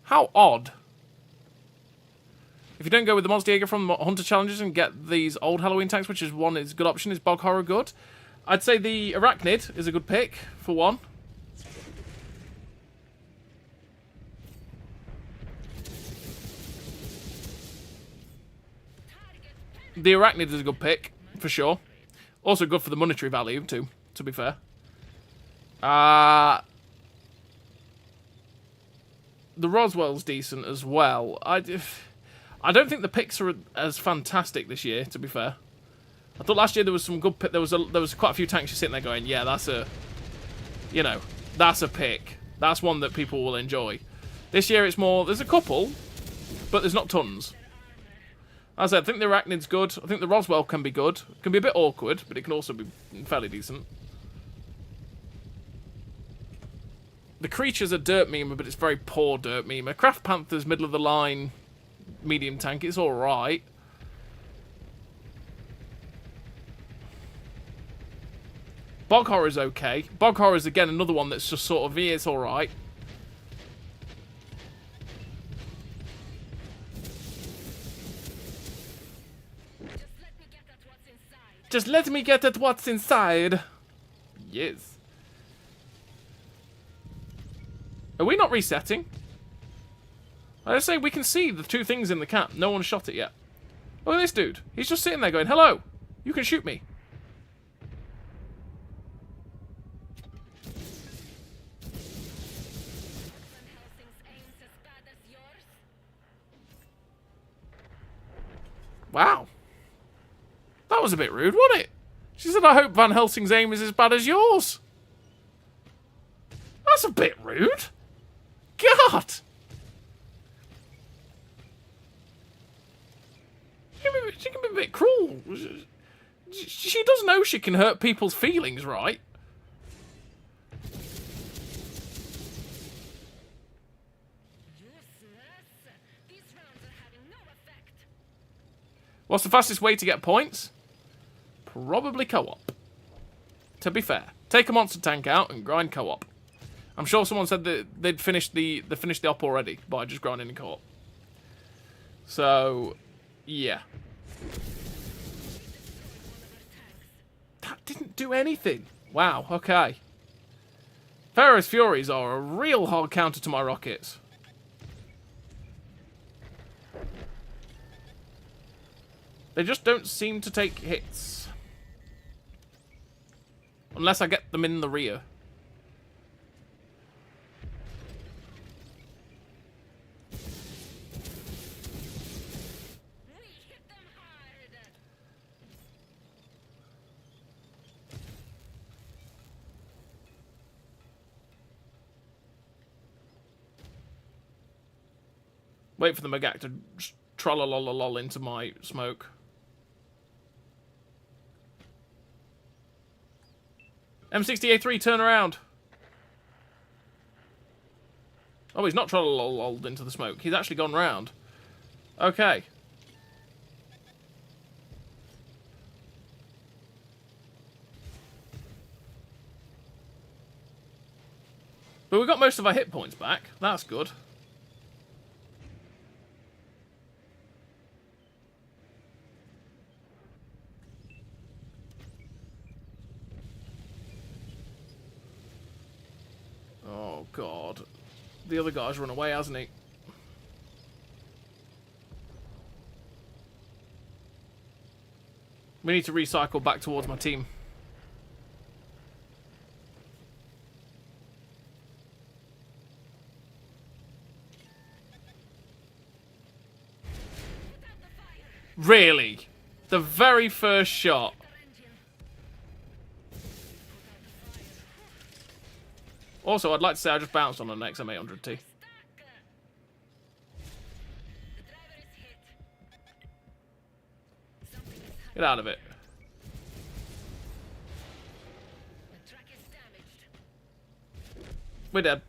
How odd. If you don't go with the Monster Jaeger from the Hunter Challenges and get these old Halloween tanks, which is one is a good option, is Bog Horror good? I'd say the Arachnid is a good pick, for one. The Arachnid is a good pick, for sure. Also good for the monetary value, too, to be fair. The Roswell's decent as well. I don't think the picks are as fantastic this year, to be fair. I thought last year there was some good pick. There was quite a few tanks just sitting there going, yeah, that's a, you know, that's a pick. That's one that people will enjoy. This year it's more, there's a couple, but there's not tons. As I said, I think the Arachnid's good. I think the Roswell can be good. It can be a bit awkward, but it can also be fairly decent. The Creature's a Derp meme, but it's very poor Derp meme. Craft Panther's middle of the line medium tank. It's alright. Bog Horror's okay. Bog Horror's again another one that's just sort of, yeah, it's alright. Just let me get at what's inside. Yes. Are we not resetting? I say we can see the 2 things in the cap. No one shot it yet. Look at this dude. He's just sitting there going, hello, you can shoot me. Wow. That was a bit rude, wasn't it? She said, I hope Van Helsing's aim is as bad as yours. That's a bit rude. God. She can be a bit cruel. She does know she can hurt people's feelings, right? These rounds are having no effect. What's the fastest way to get points? Probably co-op. To be fair, take a monster tank out and grind co-op. I'm sure someone said that they'd finished the op already by just grinding in co-op. So, yeah. That didn't do anything. Wow, okay. Pharaoh's Furies are a real hard counter to my rockets. They just don't seem to take hits. Unless I get them in the rear. We hit them hard. Wait for the Magak to troll into my smoke. M60A3, turn around. Oh, he's not troll into the smoke. He's actually gone round. Okay. But we got most of our hit points back. That's good. Oh, God. The other guy's run away, hasn't he? We need to recycle back towards my team. Really? The very first shot. Also, I'd like to say I just bounced on an XM800T. The driver is hit. Something is happening. Get out of it. The track is damaged. We're dead.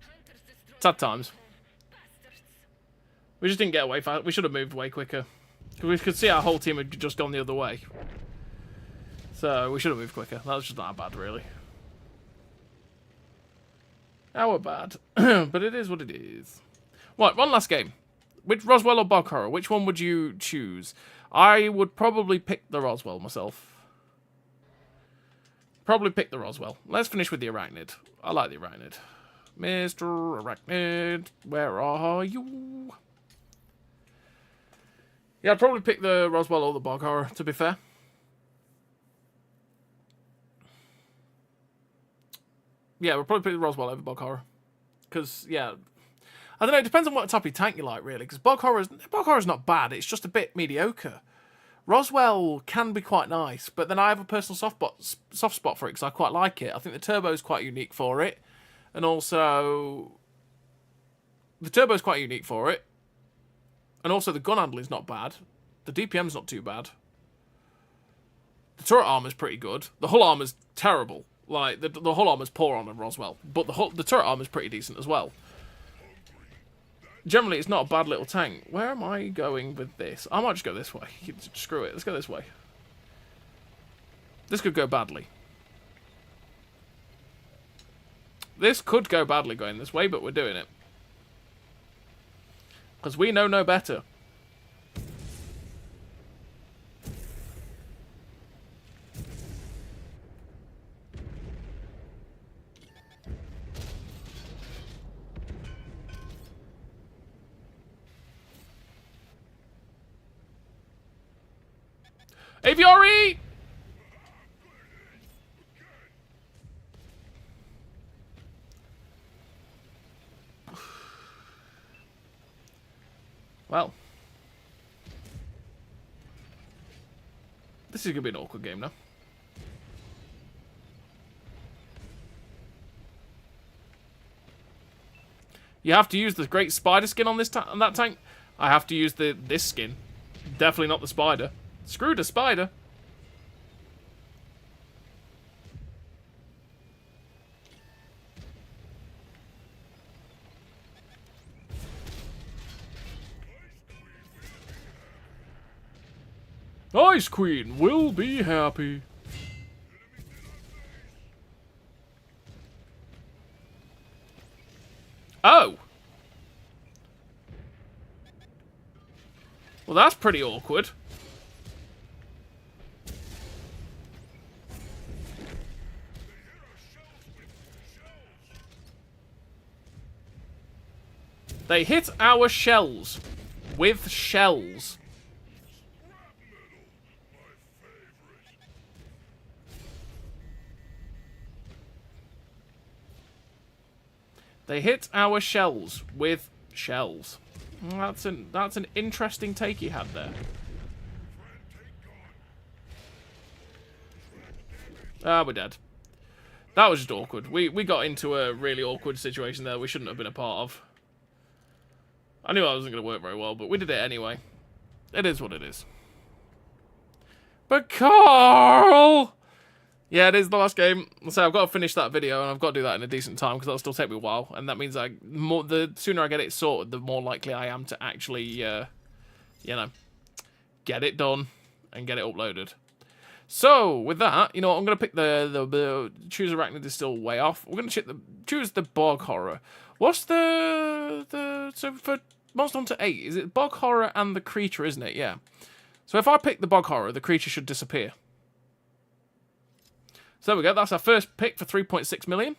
Hunters destroyed. Sad times. Bastards. We just didn't get away fast. We should have moved way quicker. Because we could see our whole team had just gone the other way. So, we should have moved quicker. That was just not bad, really. Our bad. But it is what it is. Right, one last game. Which Roswell or Bog Horror? Which one would you choose? I would probably pick the Roswell myself. Probably pick the Roswell. Let's finish with the Arachnid. I like the Arachnid. Mr. Arachnid, where are you? Yeah, I'd probably pick the Roswell or the Bog Horror, to be fair. Yeah, we'll probably pick the Roswell over Bog Horror. Because, yeah, I don't know, it depends on what type of tank you like, really. Because Bog Horror's not bad, it's just a bit mediocre. Roswell can be quite nice, but then I have a personal soft spot for it because I quite like it. I think the turbo's quite unique for it. And also, the turbo's quite unique for it. And also the gun handling's not bad. The DPM's not too bad. The turret armor's pretty good. The hull armor's terrible. Like, the hull armor's poor on a Roswell. But the turret armor's pretty decent as well. Generally, it's not a bad little tank. Where am I going with this? I might just go this way. Screw it. Let's go this way. This could go badly. This could go badly going this way, but we're doing it. Because we know no better. Aviary! Well. This is going to be an awkward game now. You have to use the great spider skin on this on that tank. I have to use this skin. Definitely not the spider. Screw the spider. Ice Queen will be happy. Oh. Well, that's pretty awkward. They hit our shells with shells. They hit our shells with shells. That's an interesting take he had there. Ah, we're dead. That was just awkward. We got into a really awkward situation there we shouldn't have been a part of. I knew I wasn't going to work very well, but we did it anyway. It is what it is. But Carl! Yeah, it is the last game. So I've got to finish that video, and I've got to do that in a decent time, because that'll still take me a while. And that means the sooner I get it sorted, the more likely I am to actually, you know, get it done and get it uploaded. So, with that, you know what, I'm going to pick the choose Arachnid is still way off. We're going to choose the Bog Horror. What's so for Monster Hunter 8, is it Bog Horror and the creature, isn't it? Yeah. So if I pick the Bog Horror, the creature should disappear. So there we go, that's our first pick for 3.6 million.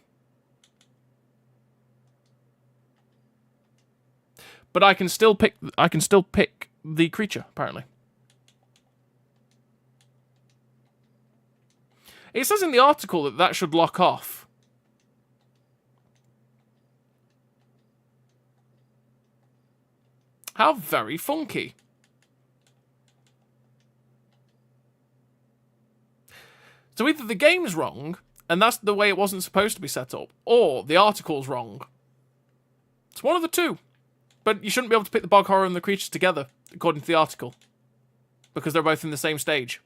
But I can still pick the creature, apparently. It says in the article that that should lock off. How very funky. So either the game's wrong, and that's the way it wasn't supposed to be set up, or the article's wrong. It's one of the two. But you shouldn't be able to pick the Bog Horror and the creatures together, according to the article. Because they're both in the same stage.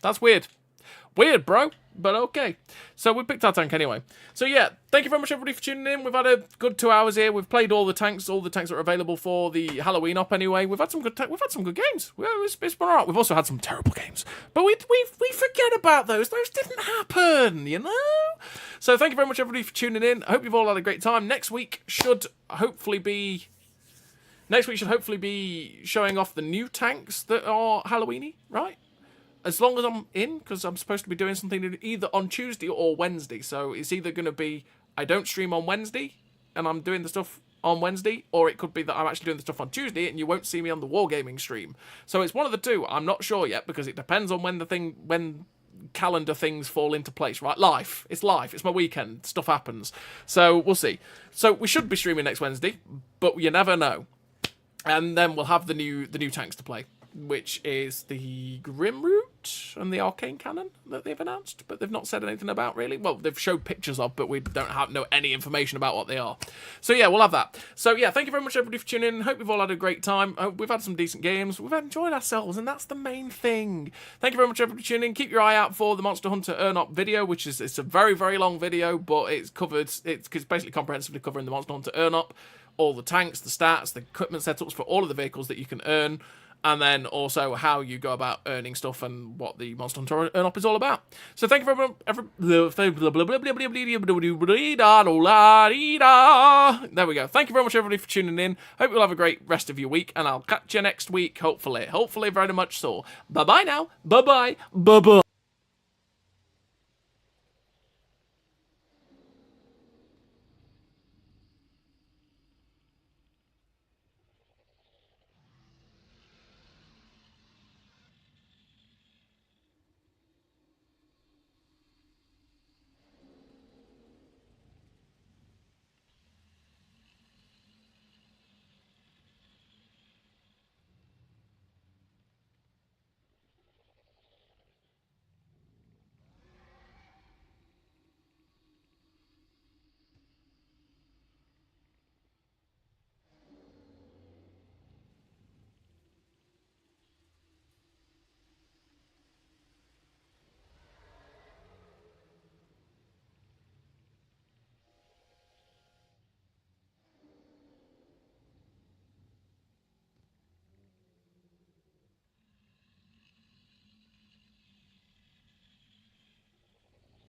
That's weird. Weird, bro, but okay. So we picked our tank anyway. So yeah, thank you very much everybody for tuning in. We've had a good 2 hours here. We've played all the tanks that are available for the Halloween op anyway. We've had some good games. It's been alright. We've also had some terrible games, but we forget about those. Those didn't happen, you know. So thank you very much everybody for tuning in. I hope you've all had a great time. Next week should hopefully be showing off the new tanks that are Halloweeny, right? As long as I'm in, because I'm supposed to be doing something either on Tuesday or Wednesday. So it's either going to be I don't stream on Wednesday and I'm doing the stuff on Wednesday, or it could be that I'm actually doing the stuff on Tuesday and you won't see me on the Wargaming stream. So it's one of the two. I'm not sure yet, because it depends on when calendar things fall into place, right? Life. It's my weekend. Stuff happens. So we'll see. So we should be streaming next Wednesday, but you never know. And then we'll have the new tanks to play, which is the Grimroot and the Arcane Cannon that they've announced, but they've not said anything about, really. Well, they've showed pictures of, but we don't know any information about what they are. So yeah, we'll have that. So yeah, thank you very much everybody for tuning in. Hope you've all had a great time. We've had some decent games. We've enjoyed ourselves, and that's the main thing. Thank you very much everybody for tuning in. Keep your eye out for the Monster Hunter Earnable video, which is it's a very, very long video, but it's basically comprehensively covering the Monster Hunter Earnable, all the tanks, the stats, the equipment setups for all of the vehicles that you can earn, and then also how you go about earning stuff and what the Monster Hunter Earn-Up is all about. So thank you very much. There we go. Thank you very much, everybody, for tuning in. Hope you'll have a great rest of your week, and I'll catch you next week, hopefully. Hopefully very much so. Bye-bye now. Bye-bye. Bye-bye.